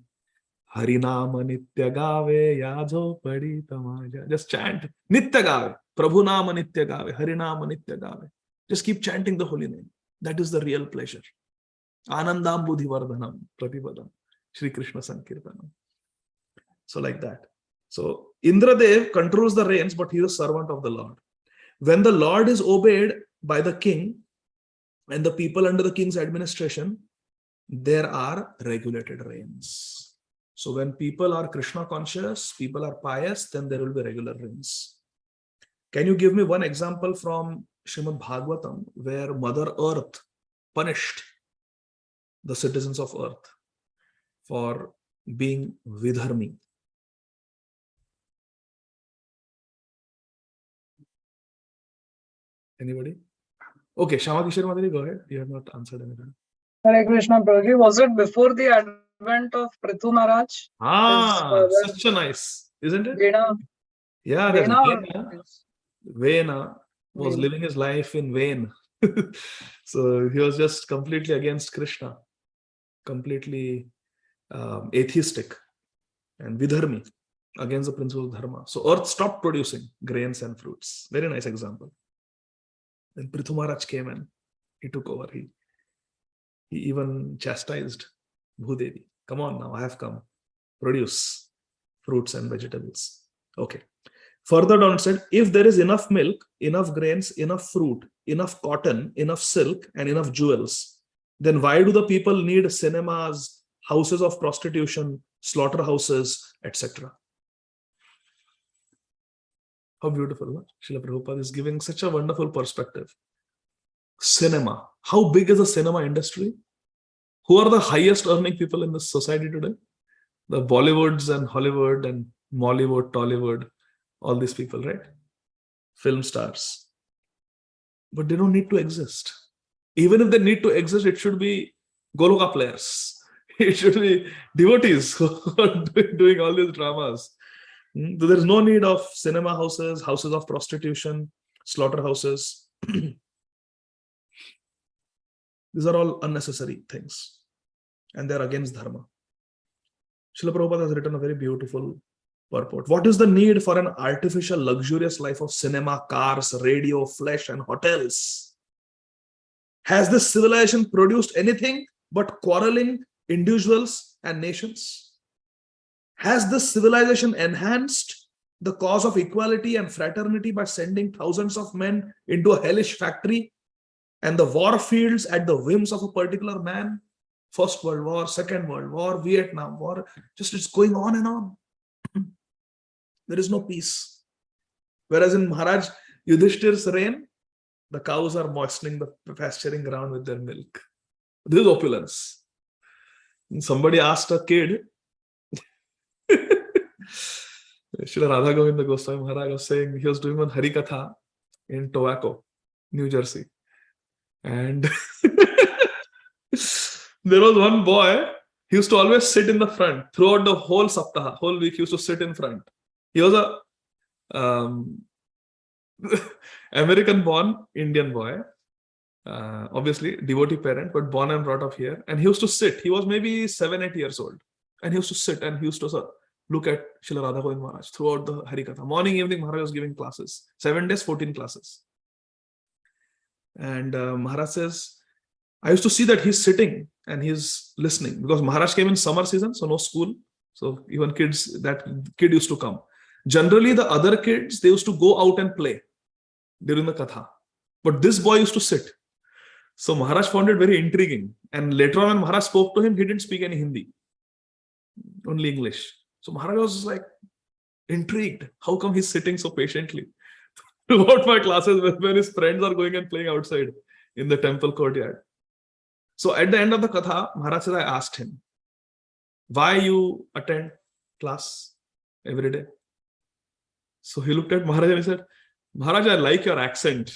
Harinama nitya gave yajo padita maja. Just chant nitya gave. Prabhu nama nitya gave. Harinama nitya gave. Just keep chanting the holy name. That is the real pleasure. Anandam buddhi vardhanam pratipadam. Shri Krishna Sankirtanam. So like that. So Indradev controls the reins, but he is a servant of the Lord. When the Lord is obeyed by the king and the people under the king's administration, there are regulated reins. So when people are Krishna conscious, people are pious, then there will be regular rains. Can you give me one example from Śrīmad Bhāgavatam where Mother Earth punished the citizens of Earth for being vidharmi? Anybody? Okay, Shama Kishore Madhuri, go ahead. You have not answered anything. Hare Krishna Prabhuji, was it before the advent of Prithu Maharaj? Such a nice, isn't it? Vena. Yeah, Vena, Vena was living his life in vain. So he was just completely against Krishna, completely atheistic and vidharmi, against the principle of dharma. So earth stopped producing grains and fruits. Very nice example. Then Prithu Maharaj came and he took over. He even chastised Bhudevi. Come on now, I have come. Produce fruits and vegetables. Okay. Further down it said, if there is enough milk, enough grains, enough fruit, enough cotton, enough silk, and enough jewels, then why do the people need cinemas, houses of prostitution, slaughterhouses, etc.? How beautiful, huh? Srila Prabhupada is giving such a wonderful perspective. Cinema. How big is the cinema industry? Who are the highest earning people in this society today? The Bollywoods and Hollywood and Mollywood, Tollywood, all these people, right? Film stars. But they don't need to exist. Even if they need to exist, it should be Goloka players. It should be devotees who are doing all these dramas. So there's no need of cinema houses, houses of prostitution, slaughterhouses. These are all unnecessary things. And they're against dharma. Srila Prabhupada has written a very beautiful purport. What is the need for an artificial, luxurious life of cinema, cars, radio, flesh, and hotels? Has this civilization produced anything but quarreling individuals and nations? Has this civilization enhanced the cause of equality and fraternity by sending thousands of men into a hellish factory and the war fields at the whims of a particular man? First World War, Second World War, Vietnam War, just it's going on and on. There is no peace. Whereas in Maharaj Yudhishthir's reign, the cows are moistening the pasturing ground with their milk. This is opulence. And somebody asked a kid, Srila Radha Govinda Goswami Maharaj was saying he was doing one Harikatha in Tobacco, New Jersey. And there was one boy, he used to always sit in the front throughout the whole Saptaha, whole week he used to sit in front. He was a American-born Indian boy, obviously devotee parent, but born and brought up here. And he used to sit. He was maybe 7-8 years old. And he used to sit and he used to look at Srila Radha Govinda Maharaj throughout the Harikatha. Morning, evening, Maharaj was giving classes. 7 days, 14 classes. And Maharaj says, I used to see that he's sitting and he's listening because Maharaj came in summer season, so no school. So even kids, that kid used to come. Generally, the other kids, they used to go out and play during the Katha. But this boy used to sit. So Maharaj found it very intriguing. And later on, when Maharaj spoke to him, he didn't speak any Hindi, only English. So Maharaj was like intrigued. How come he's sitting so patiently throughout my classes when his friends are going and playing outside in the temple courtyard? So at the end of the Katha, Maharaj said, I asked him, why you attend class every day? So he looked at Maharaj and he said, Maharaj, I like your accent.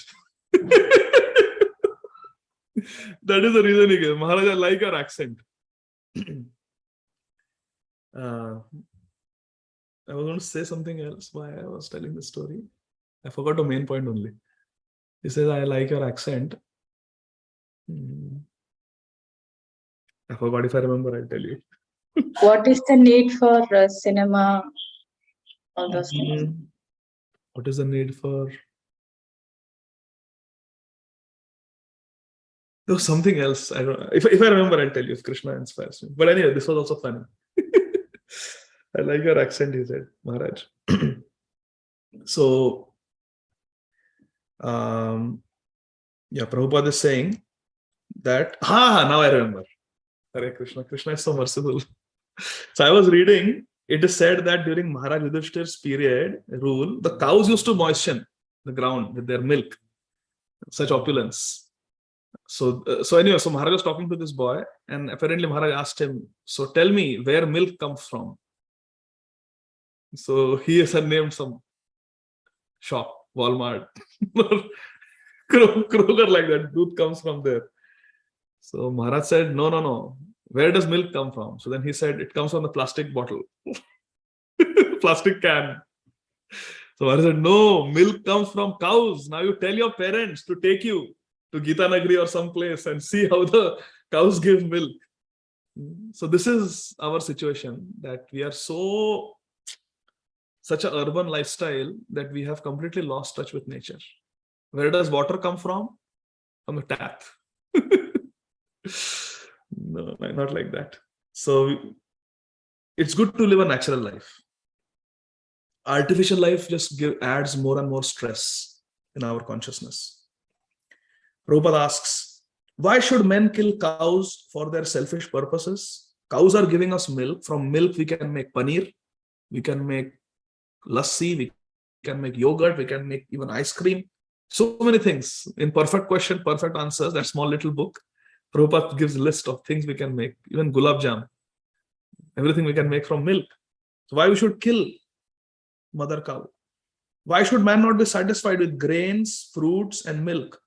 That is the reason he gave. Maharaj, I like your accent. I was going to say something else why I was telling the story. I forgot the main point only. He says, I like your accent. I forgot. If I remember, I'll tell you. What is the need for cinema? All those things. What is the need for? There was something else. I don't know. If I remember, I'll tell you if Krishna inspires me. But anyway, this was also funny. I like your accent, he said, Maharaj. So, Prabhupada is saying that, now I remember. Hare Krishna. Krishna is so merciful. So I was reading, it is said that during Maharaj Yudhishthir's period, rule, the cows used to moisten the ground with their milk. Such opulence. So anyway, so Maharaj was talking to this boy, and apparently Maharaj asked him, so tell me where milk comes from. So he has named some shop, Walmart, Kroger, like that. Doodh comes from there. So Maharaj said, no. Where does milk come from? So then he said, it comes from the plastic bottle, plastic can. So Maharaj said, no, milk comes from cows. Now you tell your parents to take you to Gita Nagari or some place and see how the cows give milk. So this is our situation, that we are such an urban lifestyle that we have completely lost touch with nature. Where does water come from? From the tap. No, not like that. So it's good to live a natural life. Artificial life just adds more and more stress in our consciousness. Prabhupada asks, why should men kill cows for their selfish purposes? Cows are giving us milk. From milk, we can make paneer, we can make lassi, we can make yogurt, we can make even ice cream. So many things. In Perfect Question, Perfect Answers, that small little book, Prabhupada gives a list of things we can make, even gulab jam, everything we can make from milk. So why we should kill mother cow? Why should man not be satisfied with grains, fruits, and milk?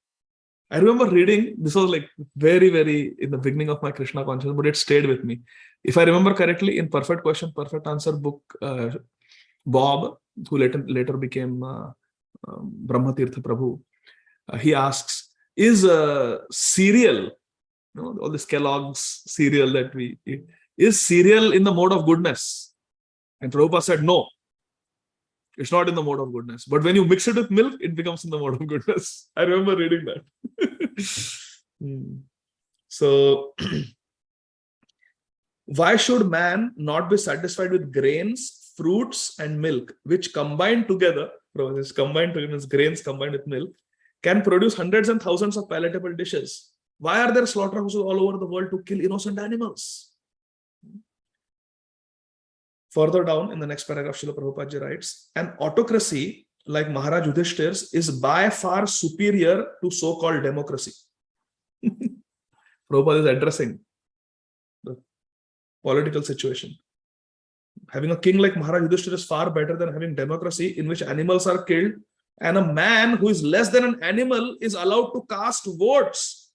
I remember reading, this was like very, very in the beginning of my Krishna consciousness, but it stayed with me. If I remember correctly, in Perfect Question, Perfect Answer book, Bob, who later became Brahmatirtha Prabhu, he asks, is cereal, all this Kellogg's cereal that we eat, is cereal in the mode of goodness? And Prabhupada said, no, it's not in the mode of goodness. But when you mix it with milk, it becomes in the mode of goodness. I remember reading that. So, why should man not be satisfied with grains, fruits, and milk, which combined together, grains combined with milk, can produce hundreds and thousands of palatable dishes? Why are there slaughterhouses all over the world to kill innocent animals? Further down in the next paragraph, Srila Prabhupada writes, an autocracy like Maharaj Yudhishthir's is by far superior to so-called democracy. Prabhupada is addressing the political situation. Having a king like Maharaj Yudhishthira is far better than having democracy in which animals are killed, and a man who is less than an animal is allowed to cast votes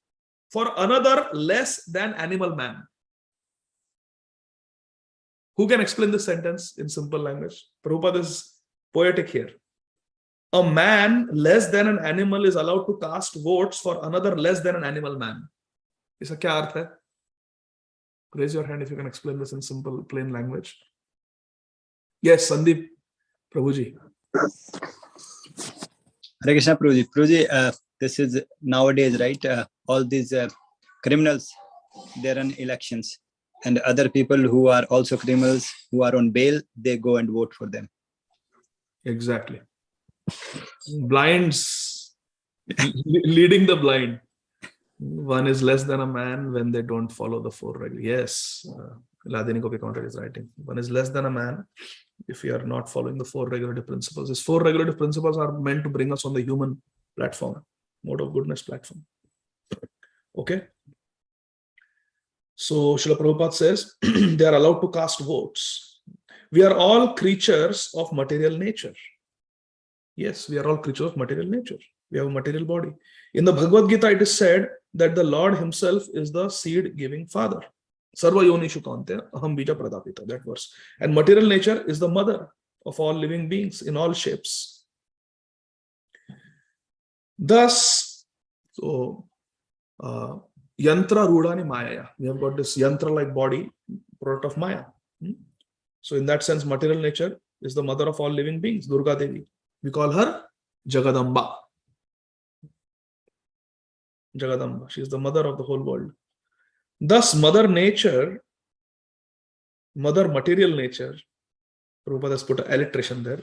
for another less than animal man. Who can explain this sentence in simple language? Prabhupada is poetic here. A man less than an animal is allowed to cast votes for another less than an animal man. Isa kya arth hai? Raise your hand if you can explain this in simple, plain language. Yes, Sandeep, Prabhuji. Hare Krishna, Prabhuji. Prabhuji, this is nowadays, right? All these criminals, they're in elections. And other people who are also criminals, who are on bail, they go and vote for them. Exactly. Blinds, leading the blind. One is less than a man when they don't follow the four regulations. Yes, Ladini Kopi Counter is writing. One is less than a man if we are not following the four regulative principles. These four regulative principles are meant to bring us on the human platform, mode of goodness platform. Okay. So Srila Prabhupada says they are allowed to cast votes. We are all creatures of material nature. Yes, we are all creatures of material nature. We have a material body. In the Bhagavad Gita, it is said that the Lord himself is the seed-giving father. Sarva yonishu kante aham bija pradapita, that verse. And material nature is the mother of all living beings in all shapes. Thus, yantra rudani maya. We have got this yantra-like body, product of Maya. So in that sense, material nature is the mother of all living beings, Durga Devi. We call her Jagadamba. Jagadamba. She is the mother of the whole world. Thus, mother nature, mother material nature, Prabhupada has put an alliteration there.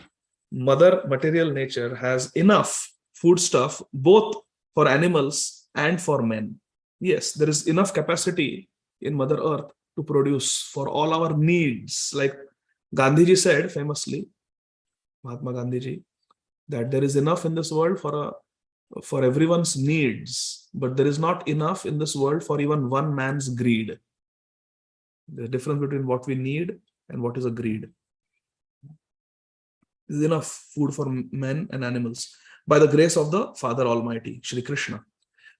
Mother material nature has enough foodstuff both for animals and for men. Yes, there is enough capacity in Mother Earth to produce for all our needs. Like Gandhiji said famously, Mahatma Gandhiji, that there is enough in this world for everyone's needs, but there is not enough in this world for even one man's greed. There's a difference between what we need and what is a greed. There is enough food for men and animals by the grace of the Father Almighty, Shri Krishna.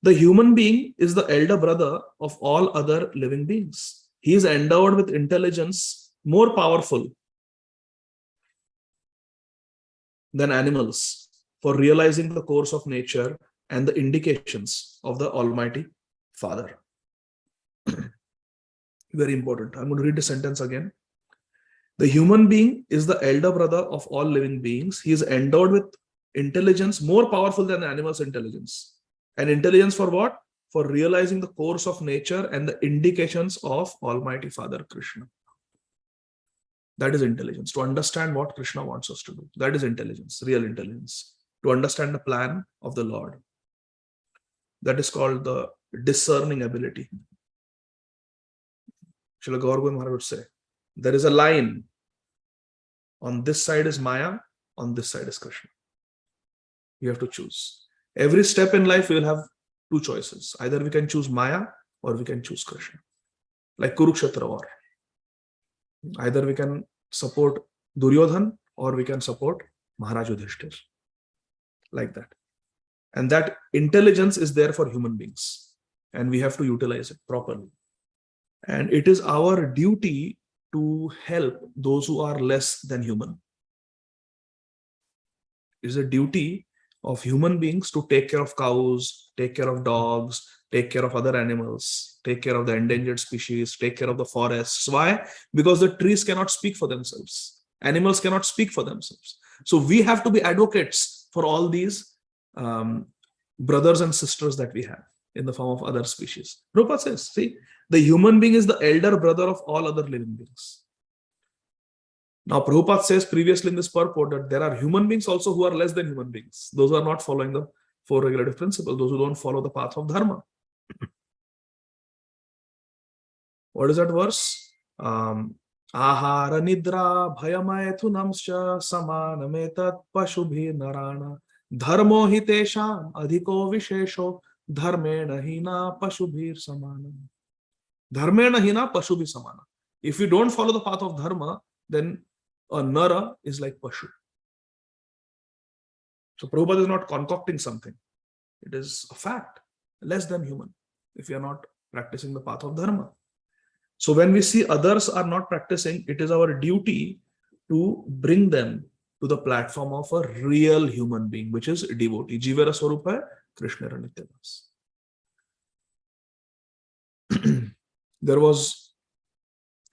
The human being is the elder brother of all other living beings. He is endowed with intelligence more powerful than animals for realizing the course of nature and the indications of the Almighty Father. Very important. I'm going to read the sentence again. The human being is the elder brother of all living beings. He is endowed with intelligence more powerful than the animal's intelligence. And intelligence for what? For realizing the course of nature and the indications of Almighty Father Krishna. That is intelligence. To understand what Krishna wants us to do. That is intelligence, real intelligence. To understand the plan of the Lord. That is called the discerning ability. Srila Gaur Govind Maharaj would say, there is a line. On this side is Maya, on this side is Krishna. You have to choose. Every step in life, we will have two choices. Either we can choose Maya or we can choose Krishna. Like Kurukshetra war. Either we can support Duryodhan or we can support Maharaj Yudhishthir. Like that. And that intelligence is there for human beings. And we have to utilize it properly. And it is our duty to help those who are less than human. It is a duty of human beings to take care of cows, take care of dogs, take care of other animals, take care of the endangered species, take care of the forests. Why? Because the trees cannot speak for themselves. Animals cannot speak for themselves. So we have to be advocates for all these brothers and sisters that we have in the form of other species. Prabhupada says, see, the human being is the elder brother of all other living beings. Now, Prabhupada says previously in this purport that there are human beings also who are less than human beings. Those who are not following the four regulative principles, those who don't follow the path of dharma. What is that verse? Ahara nidra bhayamayathunamscha samanametat pashubhi narana dharmo hitesham adhiko vishesho dharmena hina pashubhir samana. Dharmena hina pashubhi samana. If you don't follow the path of dharma, then a nara is like pashu. So Prabhupada is not concocting something. It is a fact, less than human, if you are not practicing the path of dharma. So when we see others are not practicing, it is our duty to bring them to the platform of a real human being, which is devotee. Jivara Swarupa Krishna Nityadas. There was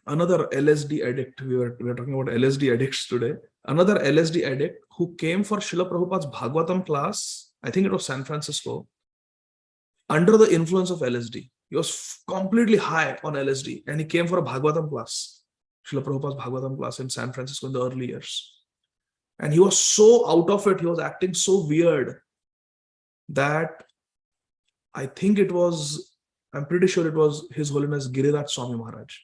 another LSD addict. We were talking about LSD addicts today. Another LSD addict who came for Srila Prabhupada's Bhagavatam class, I think it was San Francisco, under the influence of LSD. He was completely high on LSD and he came for a Bhagavatam class, Srila Prabhupada's Bhagavatam class in San Francisco in the early years. And he was so out of it, he was acting so weird that I think it was, I'm pretty sure it was His Holiness Giriraj Swami Maharaj.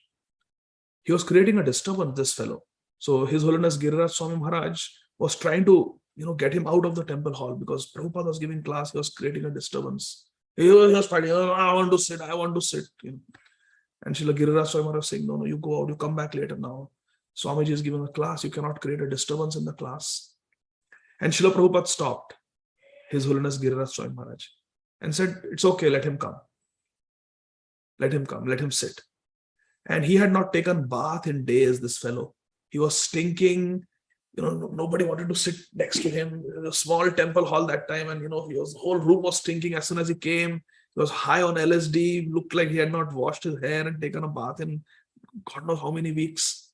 He was creating a disturbance, this fellow. So His Holiness Giriraj Swami Maharaj was trying to, get him out of the temple hall because Prabhupada was giving class, he was creating a disturbance. He was fighting, I want to sit. And Srila Giriraj Swami Maharaj was saying, no, you go out, you come back later now. Swamiji is giving a class, you cannot create a disturbance in the class. And Srila Prabhupada stopped His Holiness Giriraj Swami Maharaj and said, it's okay, let him come. Let him come, let him sit. And he had not taken bath in days, this fellow. He was stinking, nobody wanted to sit next to him. It was a small temple hall that time and, the whole room was stinking as soon as he came. He was high on LSD, looked like he had not washed his hair and taken a bath in God knows how many weeks.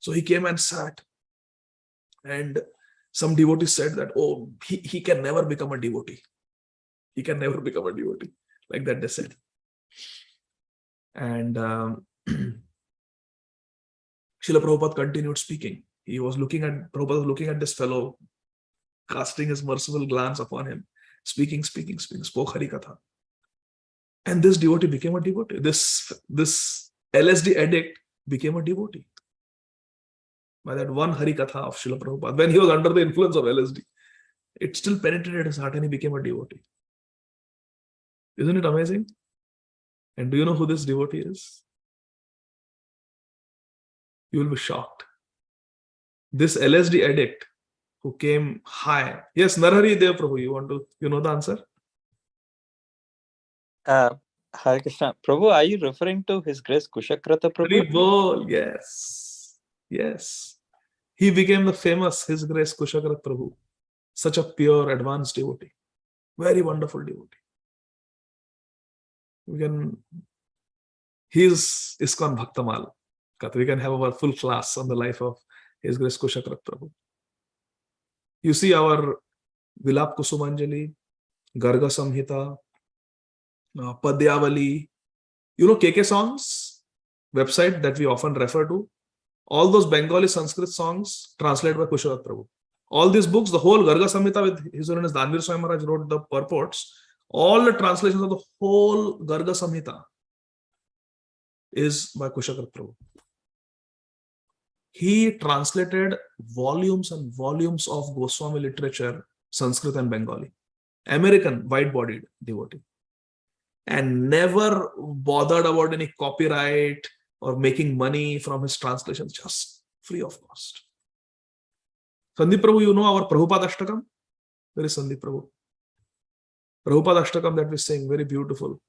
So he came and sat. And some devotees said that, he can never become a devotee. He can never become a devotee. Like that they said. And Srila Prabhupada continued speaking. Prabhupada was looking at this fellow, casting his merciful glance upon him, speaking, spoke Hari Katha. And this devotee became a devotee. This LSD addict became a devotee. By that one Hari Katha of Srila Prabhupada, when he was under the influence of LSD, it still penetrated his heart and he became a devotee. Isn't it amazing? And do you know who this devotee is? You will be shocked. This LSD addict who came high. Yes, Narhari Dev Prabhu, you know the answer? Hare Krishna. Prabhu, are you referring to His Grace Kushakrata Prabhu? Yes. He became the famous His Grace Kushakrata Prabhu. Such a pure, advanced devotee. Very wonderful devotee. He is ISKCON Bhaktamal. We can have our full class on the life of His Grace Kushakrata Prabhu. You see our Vilap Kusumanjali, Garga Samhita, Padyavali, KK songs, website that we often refer to. All those Bengali Sanskrit songs translated by Kushakrata Prabhu. All these books, the whole Garga Samhita with His Holiness Dhanvir Swami Maharaj wrote the purports. All the translations of the whole Garga Samhita is by Kushakrata Prabhu. He translated volumes and volumes of Goswami literature, Sanskrit and Bengali. American, white-bodied devotee. and never bothered about any copyright or making money from his translations, just free of cost. Sandeep Prabhu, you know our Prabhupada Ashtakam? Where is Sandeep Prabhu? Prabhupada Ashtakam that we sing, very beautiful.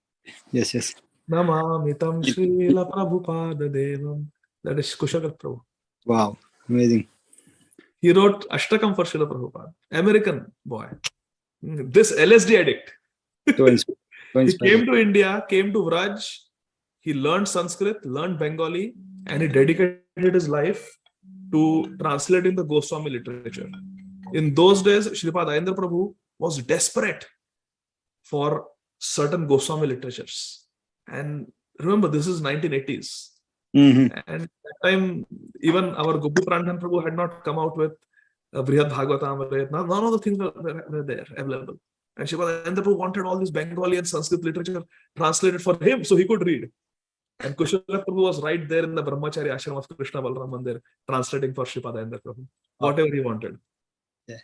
Yes, yes. Namamitam Srila Prabhupada Devam. That is Kushakat Prabhu. Wow, amazing. He wrote Ashtakam for Srila Prabhupada. American boy. This LSD addict. He came to India, came to Vraj. He learned Sanskrit, learned Bengali, and he dedicated his life to translating the Goswami literature. In those days, Sripad Ayendra Prabhu was desperate for certain Goswami literatures. And remember, this is 1980s. Mm-hmm. And that time, even our Gopi Pranjan Prabhu had not come out with Brihad Bhāgavatam. None of the things were there, available. And Sripad Ayendra Prabhu wanted all this Bengali and Sanskrit literature translated for him so he could read. And Kushakat Prabhu was right there in the Brahmachari ashram of Krishna Balram Mandir, translating for Sripad Ayendra Prabhu, whatever he wanted. Yeah.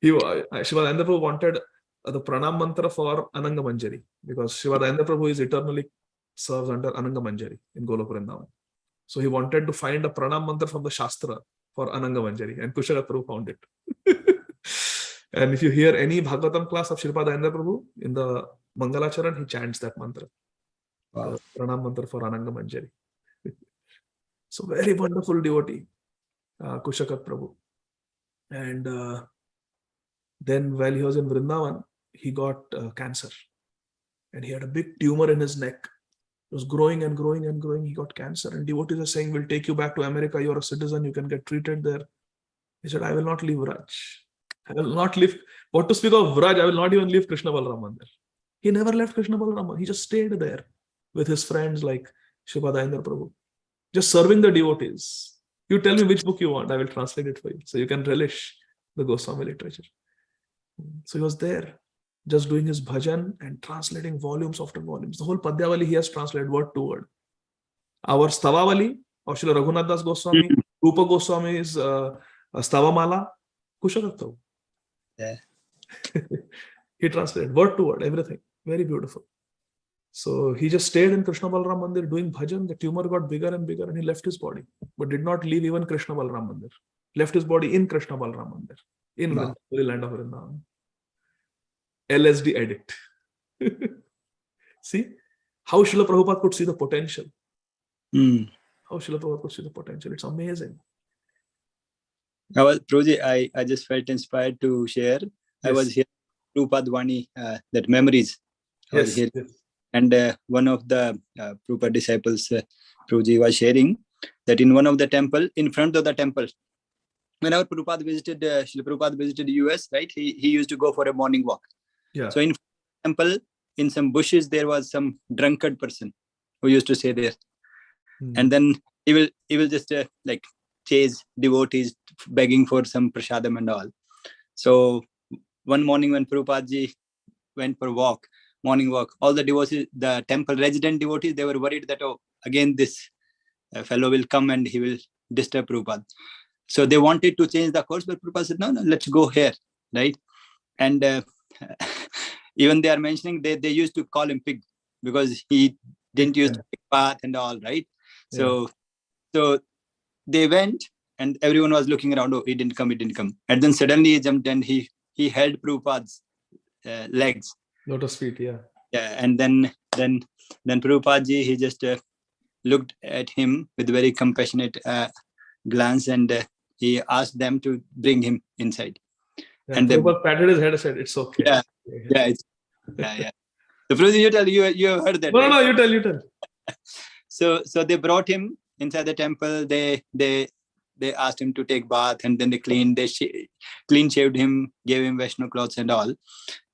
Sripad Ayendra Prabhu wanted the Pranam Mantra for Ananga Manjari, because Sripad Ayendra Prabhu is eternally serves under Ananga Manjari in Golok Vrindavan. So he wanted to find a Pranam Mantra from the Shastra for Ananga Manjari, and Kushakat Prabhu found it. And if you hear any Bhagavatam class of Sripad Ayendra Prabhu, in the Mangalacharan, he chants that mantra. Wow. Pranam Mantra for Ananga Manjari. So very wonderful devotee, Kushakat Prabhu. And then while he was in Vrindavan, he got cancer. And he had a big tumor in his neck. It was growing and growing and growing. He got cancer. And devotees are saying, we'll take you back to America. You're a citizen. You can get treated there. He said, I will not leave Vraj. I will not leave. What to speak of Vraj? I will not even leave Krishna Balram Mandir. He never left Krishna Balram Mandir. He just stayed there with his friends like Sripad Ayendra Prabhu, just serving the devotees. You tell me which book you want, I will translate it for you, so you can relish the Goswami literature. So he was there, just doing his bhajan and translating volumes after volumes. The whole Padyavali he has translated word to word. Our Stavavali of Srila Raghunath Das Goswami, Rupa Goswami's Stavamala, Kushakat Prabhu. Yeah. He translated word to word, everything. Very beautiful. So he just stayed in Krishna Balram Mandir doing bhajan. The tumor got bigger and bigger and he left his body, but did not leave even Krishna Balram Mandir. Left his body in Krishna Balram Mandir, in the land of Vrindavan. LSD addict. See how Srila Prabhupada could see the potential. How Srila Prabhupada could see the potential. It's amazing. Well, Prabhuji, I just felt inspired to share. Yes. I was here, Prabhupada Vani, that memories. I was here. Yes. And one of the Prabhupada disciples, Prabhuji, was sharing that in one of the temple, in front of the temple, whenever Prabhupada visited, Srila Prabhupada visited the US, right? He used to go for a morning walk. Yeah. So in temple, in some bushes, there was some drunkard person who used to stay there. And then he will just like chase devotees begging for some prasadam and all. So one morning when Prabhupada ji went for a walk, morning walk, all the devotees, the temple resident devotees, they were worried that, oh, again this fellow will come and he will disturb Prabhupada. So they wanted to change the course, but Prabhupada said, no, let's go here, right? And even they are mentioning they used to call him pig because he didn't use the path and all, right? So they went and everyone was looking around, oh, he didn't come. And then suddenly he jumped and he held Prabhupada's legs. Lotus feet, yeah. Yeah, and then Prabhupada ji, he just looked at him with a very compassionate glance and he asked them to bring him inside. Yeah, and Prabhupada patted his head and said, it's okay. Yeah. So Prabhupada, you have heard that. No, right? No, you tell. So they brought him inside the temple. They asked him to take bath and then they clean shaved him, gave him Vaishnav clothes and all.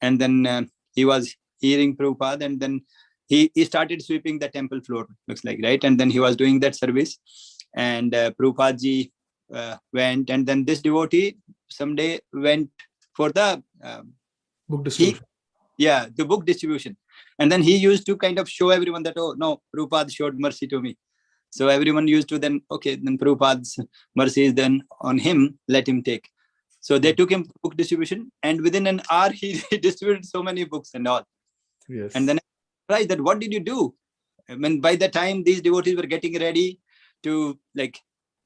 And then he was hearing Prabhupada and then he started sweeping the temple floor, looks like, right? And then he was doing that service and Prabhupada ji went and then this devotee someday went for the book distribution. The book distribution. And then he used to kind of show everyone that, oh, no, Prabhupada showed mercy to me. So everyone used to then Prabhupada's mercy is then on him, let him take. So they took him book distribution and within an hour, he distributed so many books and all. Yes. And then surprised that what did you do? I mean, by the time these devotees were getting ready to like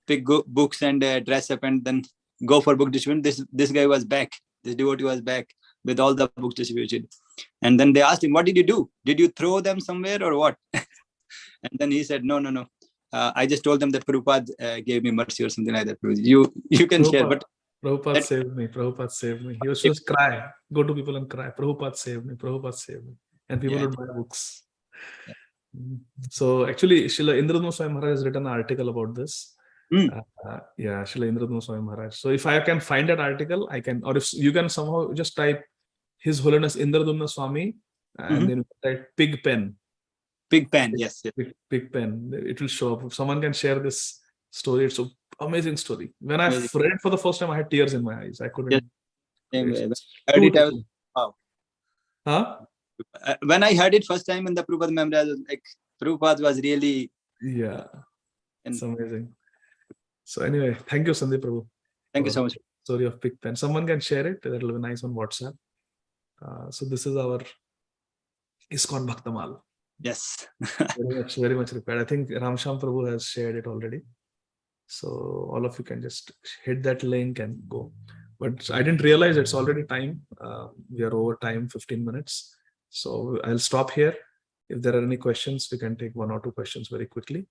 pick books and dress up and then go for book distribution, this guy was back. This devotee was back with all the books distributed. And then they asked him, what did you do? Did you throw them somewhere or what? And then he said, no. I just told them that Prabhupada gave me mercy or something like that. You can share, but Prabhupada saved me. Prabhupada saved me. He was just cry, go to people and cry. Prabhupada saved me. Prabhupada saved me. And people would buy books. Yeah. So actually, Srila Indraduma Swami Maharaj has written an article about this. Srila Indraduma Swami Maharaj. So if I can find that article, I can, or if you can somehow just type His Holiness Swami and then type pig pen. Pig pen, yes. Pig pen. It will show up. If someone can share this story, it's an amazing story. When I read it for the first time, I had tears in my eyes. I couldn't. Wow. Huh? When I heard it first time in the Prabhupada memory, I was like, Prabhupada was really. Yeah. It's amazing. So anyway, thank you, Sandeep Prabhu. Thank you so much. Story of pig pen. Someone can share it. That will be nice on WhatsApp. So this is our ISKCON Bhaktamal. Yes. very much required. I think Ramsham Prabhu has shared it already. So all of you can just hit that link and go. But I didn't realize it's already time. We are over time, 15 minutes. So I'll stop here. If there are any questions, we can take 1 or 2 questions very quickly.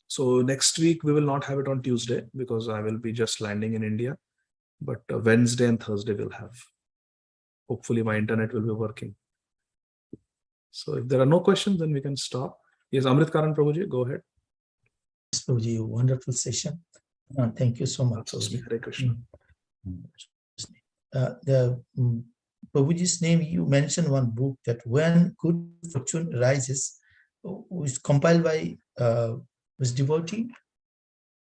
So next week, we will not have it on Tuesday because I will be just landing in India. But Wednesday and Thursday we'll have. Hopefully my internet will be working. So if there are no questions, then we can stop. Yes, Amrit Karan Prabhuji, go ahead. Yes, Prabhuji, wonderful session. Thank you so much. Hare Krishna. Prabhuji's name, you mentioned one book that when good fortune arises, was compiled by was devotee.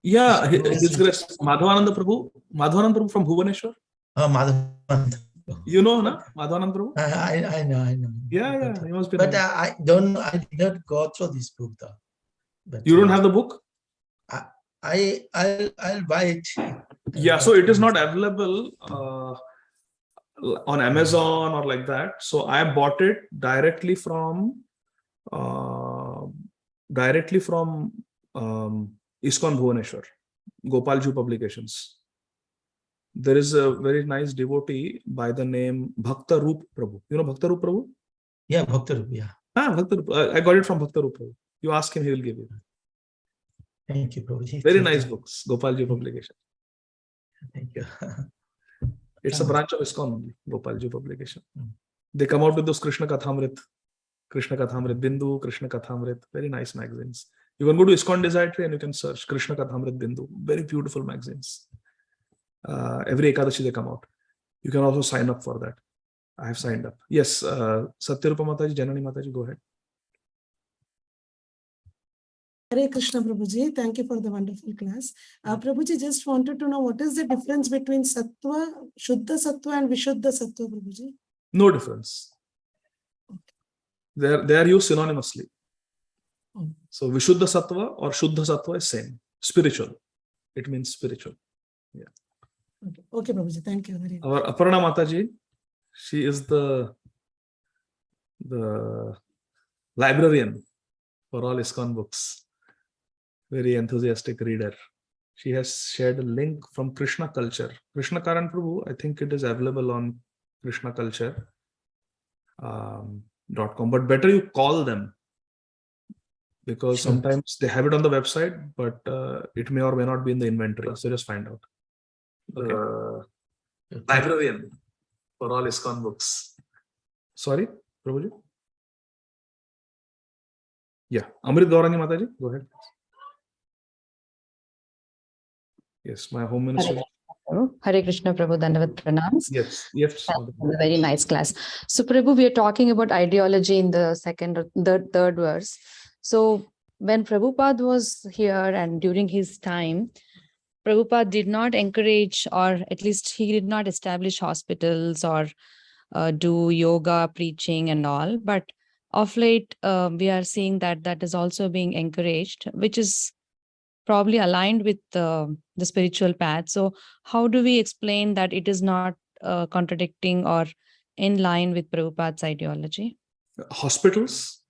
Yeah, His Grace Madhavananda Prabhu. Madhavananda Prabhu from Bhubaneswar. Madhavananda. You know, na? Madhavananda Prabhu? I know. Yeah, he must be. But I don't know. I did not go through this book though. But, you don't have the book? I'll buy it. Yeah, so it is not available on Amazon or like that. So I bought it directly from ISKCON Bhubaneswar, Gopalju Publications. There is a very nice devotee by the name Bhakta Roop Prabhu. You know Bhakta Roop Prabhu? Yeah, Bhakta Roop, yeah. Bhakta Roop. I got it from Bhakta Roop Prabhu. You ask him, he will give you. Thank you, Prabhu. Very nice books, Gopalji Publication. Thank you. It's a branch of ISKCON only, Gopalji Publication. They come out with those Krishna Kathamrit Bindu, Krishna Kathamrit, very nice magazines. You can go to ISKCON Desiratory and you can search Krishna Kathamrit Bindu, very beautiful magazines. Every Ekadashi they come out. You can also sign up for that. I have signed up. Yes, Satyarupa Mataji, Janani Mataji, go ahead. Hare Krishna Prabhuji, thank you for the wonderful class. Prabhuji, just wanted to know what is the difference between Sattva, Shuddha Sattva and Vishuddha Sattva, Prabhuji? No difference. They are used synonymously. So Vishuddha Sattva or Shuddha Sattva is same. Spiritual. It means spiritual. Yeah. Okay, Prabhuji, thank you. Our Aparna Mataji, she is the librarian for all ISKCON books. Very enthusiastic reader. She has shared a link from Krishna Culture. Krishna Karan Prabhu, I think it is available on krishnaculture.com. But better you call them because sometimes they have it on the website, but it may or may not be in the inventory. So just find out. Librarian for all ISKCON books. Sorry, Prabhuji? Yeah, Amrit Gaurani Mataji, go ahead. Yes, my home minister. Hare Krishna Prabhu, Dandavat Pranams. Yes. Very nice class. So Prabhu, we are talking about ideology in the third verse. So when Prabhupada was here and during his time, Prabhupada did not encourage, or at least he did not establish hospitals or do yoga, preaching and all. But of late, we are seeing that is also being encouraged, which is probably aligned with the spiritual path. So how do we explain that it is not contradicting or in line with Prabhupada's ideology? Hospitals?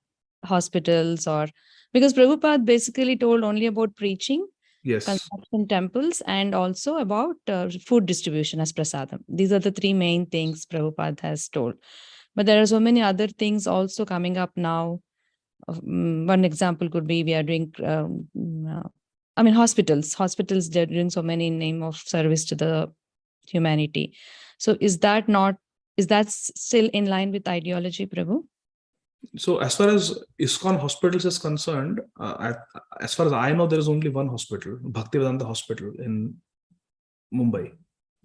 Hospitals, or because Prabhupada basically told only about preaching, Yes. construction temples, and also about food distribution as prasadam. These are the three main things Prabhupada has told. But there are so many other things also coming up now. One example could be we are doing, hospitals. Hospitals, they're doing so many in name of service to the humanity. So is that still in line with ideology, Prabhu? So as far as ISKCON hospitals is concerned, as far as I know, there is only one hospital, Bhaktivedanta Hospital in Mumbai.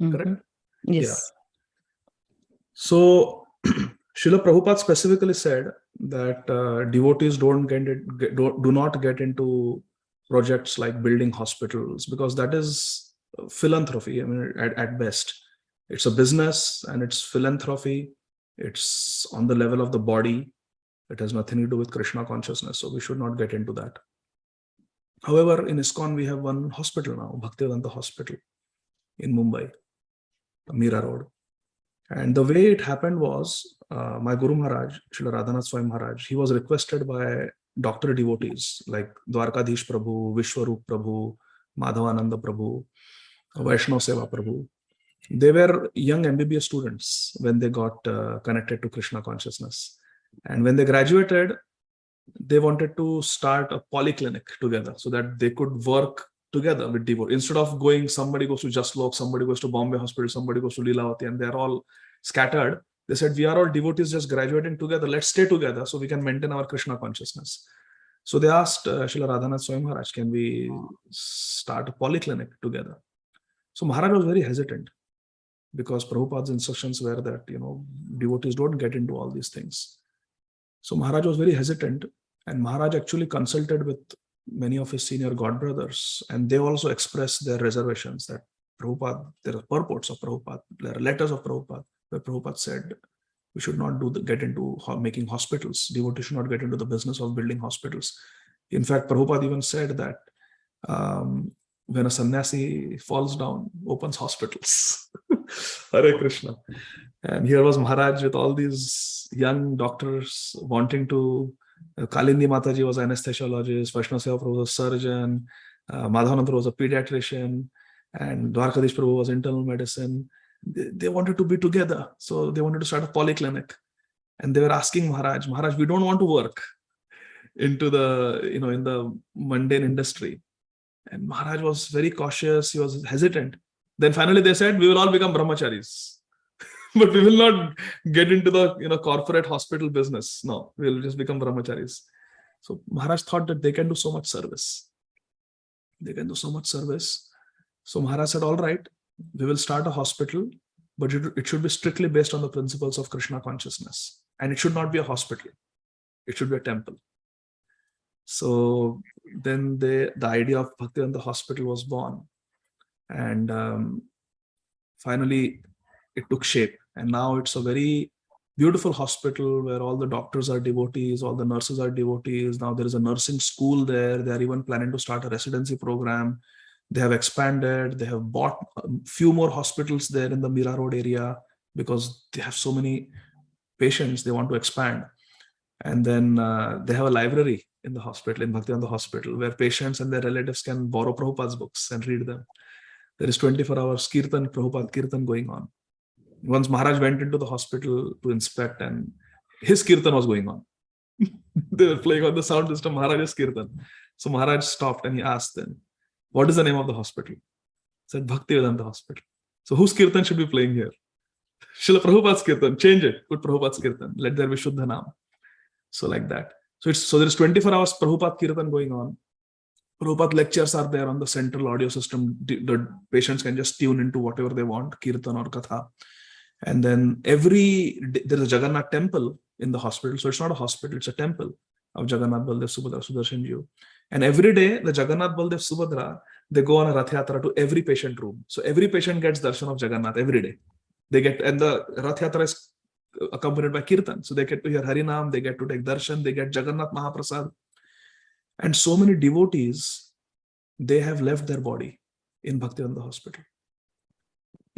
Correct? Yes. Yeah. So Srila Prabhupada specifically said that devotees do not get into projects like building hospitals, because that is philanthropy. I mean, at best, it's a business and it's philanthropy. It's on the level of the body. It has nothing to do with Krishna consciousness. So we should not get into that. However, in ISKCON, we have one hospital now, Bhaktivedanta Hospital in Mumbai, Mira Road. And the way it happened was, my Guru Maharaj, Srila Radhanath Swami Maharaj, he was requested by doctor devotees like Dwarkadhish Prabhu, Vishwarup Prabhu, Madhavananda Prabhu, Vaishnav Seva Prabhu. They were young MBBS students when they got connected to Krishna consciousness. And when they graduated, they wanted to start a polyclinic together so that they could work together with devotees. Instead of going, somebody goes to Jaslok, somebody goes to Bombay Hospital, somebody goes to Lilavati, and they're all scattered. They said, we are all devotees just graduating together. Let's stay together so we can maintain our Krishna consciousness. So they asked Srila Radhanath Swami Maharaj, can we start a polyclinic together? So Maharaj was very hesitant because Prabhupada's instructions were that, devotees don't get into all these things. So Maharaj was very hesitant, and Maharaj actually consulted with many of his senior god brothers, and they also expressed their reservations that Prabhupada, there are purports of Prabhupada, there are letters of Prabhupada, where Prabhupada said we should not get into making hospitals. Devotees should not get into the business of building hospitals. In fact, Prabhupada even said that when a sannyasi falls down, opens hospitals. Hare Krishna. And here was Maharaj with all these young doctors wanting to. Kalindi Mataji was an anesthesiologist, Vaishnav Seva Prabhu was a surgeon, Madhavananda was a pediatrician, and Dwarkadhish Prabhu was internal medicine. They wanted to be together. So they wanted to start a polyclinic. And they were asking Maharaj, we don't want to work into the, in the mundane industry. And Maharaj was very cautious. He was hesitant. Then finally they said, we will all become brahmacharis. But we will not get into the corporate hospital business. No, we will just become brahmacharis. So Maharaj thought that they can do so much service. So Maharaj said, all right, we will start a hospital, but it should be strictly based on the principles of Krishna consciousness. And it should not be a hospital. It should be a temple. So then the idea of Bhaktivedanta Hospital was born. And finally, it took shape. And now it's a very beautiful hospital where all the doctors are devotees, all the nurses are devotees. Now there is a nursing school there. They are even planning to start a residency program. They have expanded. They have bought a few more hospitals there in the Mira Road area because they have so many patients. They want to expand. And then they have a library in the hospital, in Bhaktivedanta Hospital, where patients and their relatives can borrow Prabhupada's books and read them. There is 24 hours Kirtan, Prabhupada Kirtan going on. Once Maharaj went into the hospital to inspect, and his Kirtan was going on. They were playing on the sound system, Maharaj's Kirtan. So Maharaj stopped and he asked them, what is the name of the hospital? He said, Bhaktivedanta Hospital. So whose Kirtan should be playing here? Srila Prabhupada's Kirtan. Change it. Put Prabhupada's Kirtan. Let there be Shuddha Naam. So like that. So there is 24 hours Prabhupada Kirtan going on. Prabhupada lectures are there on the central audio system. The patients can just tune into whatever they want, Kirtan or Katha. And then there's a Jagannath temple in the hospital. So it's not a hospital, it's a temple of Jagannath, Baldev, Subhadra, Sudarshan Ji. And every day, the Jagannath, Baldev, Subhadra, they go on a Rath Yatra to every patient room. So every patient gets darshan of Jagannath every day. And the Rath Yatra is accompanied by Kirtan. So they get to hear Harinam, they get to take darshan, they get Jagannath Mahaprasad. And so many devotees, they have left their body in Bhaktivedanta Hospital.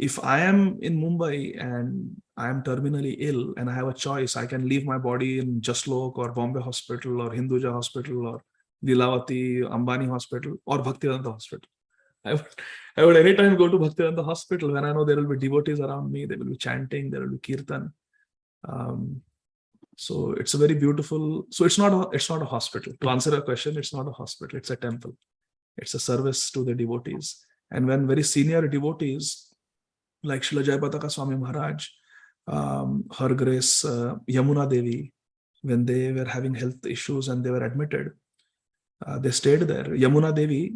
if I am in Mumbai and I am terminally ill and I have a choice, I can leave my body in Jaslok or Bombay Hospital or Hinduja Hospital or Lilavati, Ambani Hospital or Bhaktivedanta Hospital. I would anytime go to Bhaktivedanta Hospital when I know there will be devotees around me, they will be chanting, there will be kirtan. So it's a very beautiful, so it's not a hospital. To answer your question, it's not a hospital, it's a temple. It's a service to the devotees. And when very senior devotees like Srila Jayapataka Swami Maharaj, Her Grace Yamuna Devi, when they were having health issues and they were admitted, they stayed there. Yamuna Devi,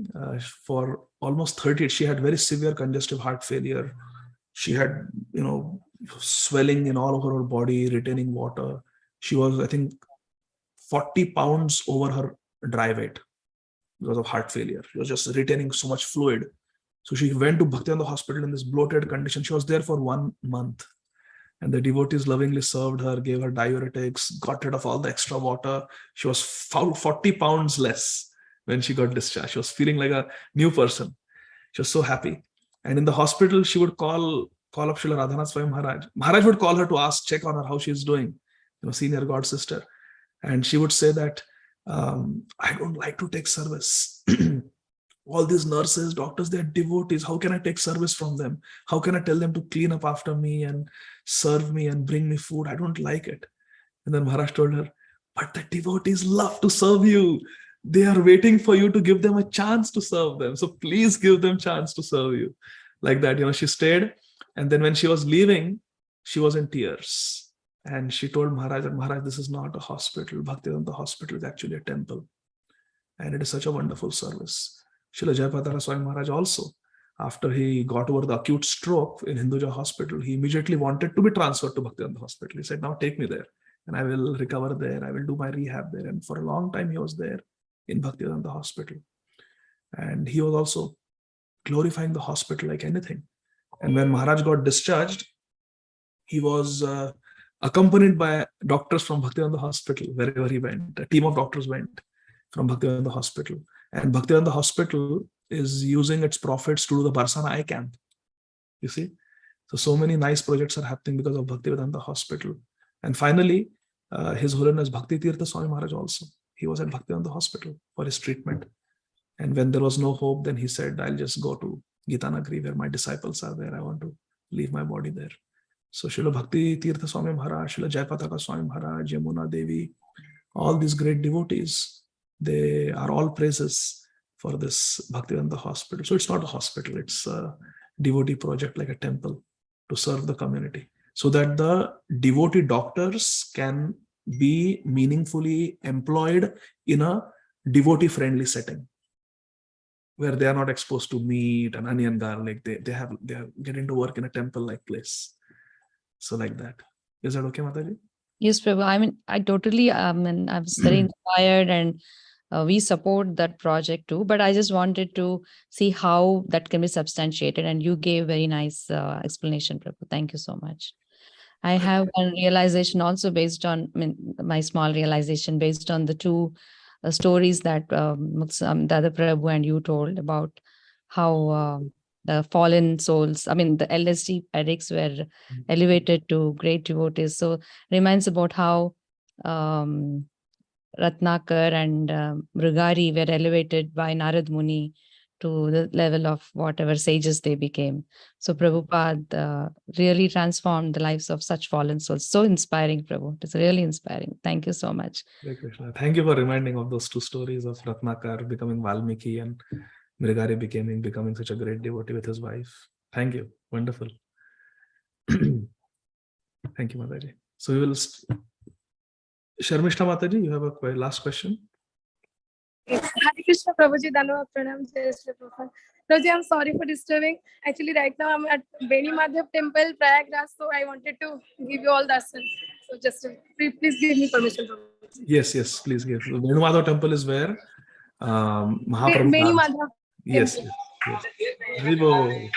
for almost 30, she had very severe congestive heart failure. She had, swelling in all over her body, retaining water. She was, I think, 40 pounds over her dry weight because of heart failure. She was just retaining so much fluid. So she went to Bhaktivedanta Hospital in this bloated condition. She was there for 1 month. And the devotees lovingly served her, gave her diuretics, got rid of all the extra water. She was 40 pounds less when she got discharged. She was feeling like a new person. She was so happy. And in the hospital, she would call up Srila Radhanath Swami Maharaj. Maharaj would call her to check on her, how she is doing, senior god sister. And she would say that, I don't like to take service. All these nurses, doctors, they're devotees. How can I take service from them? How can I tell them to clean up after me and serve me and bring me food? I don't like it. And then Maharaj told her, but the devotees love to serve you. They are waiting for you to give them a chance to serve them. So please give them chance to serve you. Like that, she stayed. And then when she was leaving, she was in tears. And she told Maharaj that, Maharaj, this is not a hospital. Bhaktivedanta Hospital is actually a temple. And it is such a wonderful service. Srila Jayapataka Swami Maharaj also, after he got over the acute stroke in Hinduja Hospital, he immediately wanted to be transferred to Bhaktivedanta Hospital. He said, now take me there and I will recover there. I will do my rehab there. And for a long time, he was there in Bhaktivedanta Hospital. And he was also glorifying the hospital like anything. And when Maharaj got discharged, he was accompanied by doctors from Bhaktivedanta Hospital wherever he went. A team of doctors went from Bhaktivedanta Hospital. And Bhaktivedanta Hospital is using its profits to do the Barsana Eye Camp. You see? So many nice projects are happening because of Bhaktivedanta Hospital. And finally, His Holiness Bhakti Tirtha Swami Maharaj also. He was at Bhaktivedanta Hospital for his treatment. And when there was no hope, then he said, I'll just go to Gitanagari where my disciples are there. I want to leave my body there. So Srila Bhakti Tirtha Swami Maharaj, Srila Jayapataka Swami Maharaj, Yamuna Devi, all these great devotees, they are all praises for this Bhaktivedanta Hospital. So it's not a hospital, it's a devotee project like a temple to serve the community so that the devotee doctors can be meaningfully employed in a devotee friendly setting where they are not exposed to meat and onion garlic. They are getting to work in a temple like place. So like that. Is that okay, Mataji? Yes, Prabhu. I mean, I totally, I was very inspired and we support that project too, but I just wanted to see how that can be substantiated. And you gave very nice explanation, Prabhu. Thank you so much. I have a realization also based on, my small realization based on the two stories that Dada Prabhu and you told about how the fallen souls, the LSD addicts were elevated to great devotees. So reminds about how Ratnakar and Mrigari were elevated by Narad Muni to the level of whatever sages they became. So Prabhupada really transformed the lives of such fallen souls. So inspiring, Prabhu. It's really inspiring. Thank you so much. Hare Krishna. Thank you for reminding of those two stories of Ratnakar becoming Valmiki and Mrigari becoming such a great devotee with his wife. Thank you. Wonderful. Thank you, Mataji. So we will... Sharmishta Mataji, you have a last question? Hare Krishna, Prabhuji, Dhanavad Pranam, Jai Shri Prabhupada. Prabhuji, I'm sorry for disturbing. Actually, right now I'm at Beni Madhav Temple, Prayagraj, so I wanted to give you all darshan. So just please give me permission. Prabhuji. Yes, please give. The Beni Madhav Temple is where Mahaprabhu. Beni Madhav. Yes. Haribo.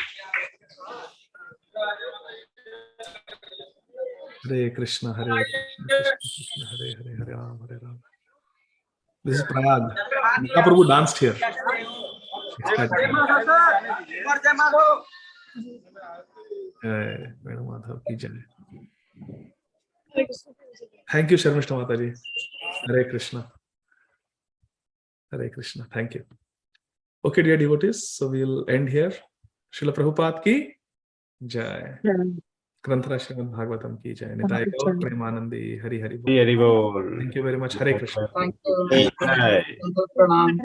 Hare Krishna, Hare Krishna, Hare Ram, Hare Ram. This is Prayag. Mahaprabhu danced here. जय वेणुमाधव की जय. Hare Krishna, Prabhuji. Thank you, Sharmishta Mataji. Hare Krishna. Hare Krishna. Thank you. Okay, dear devotees, so we'll end here. Srila Prabhupada ki jai. Granthara Śrīmad Bhāgavatam ki jai. Nitai Gaur Premanandi. Hari Hari Bol. Hari Bol. Thank you very much. Hare Krishna. Thank you. Jai. Pranam.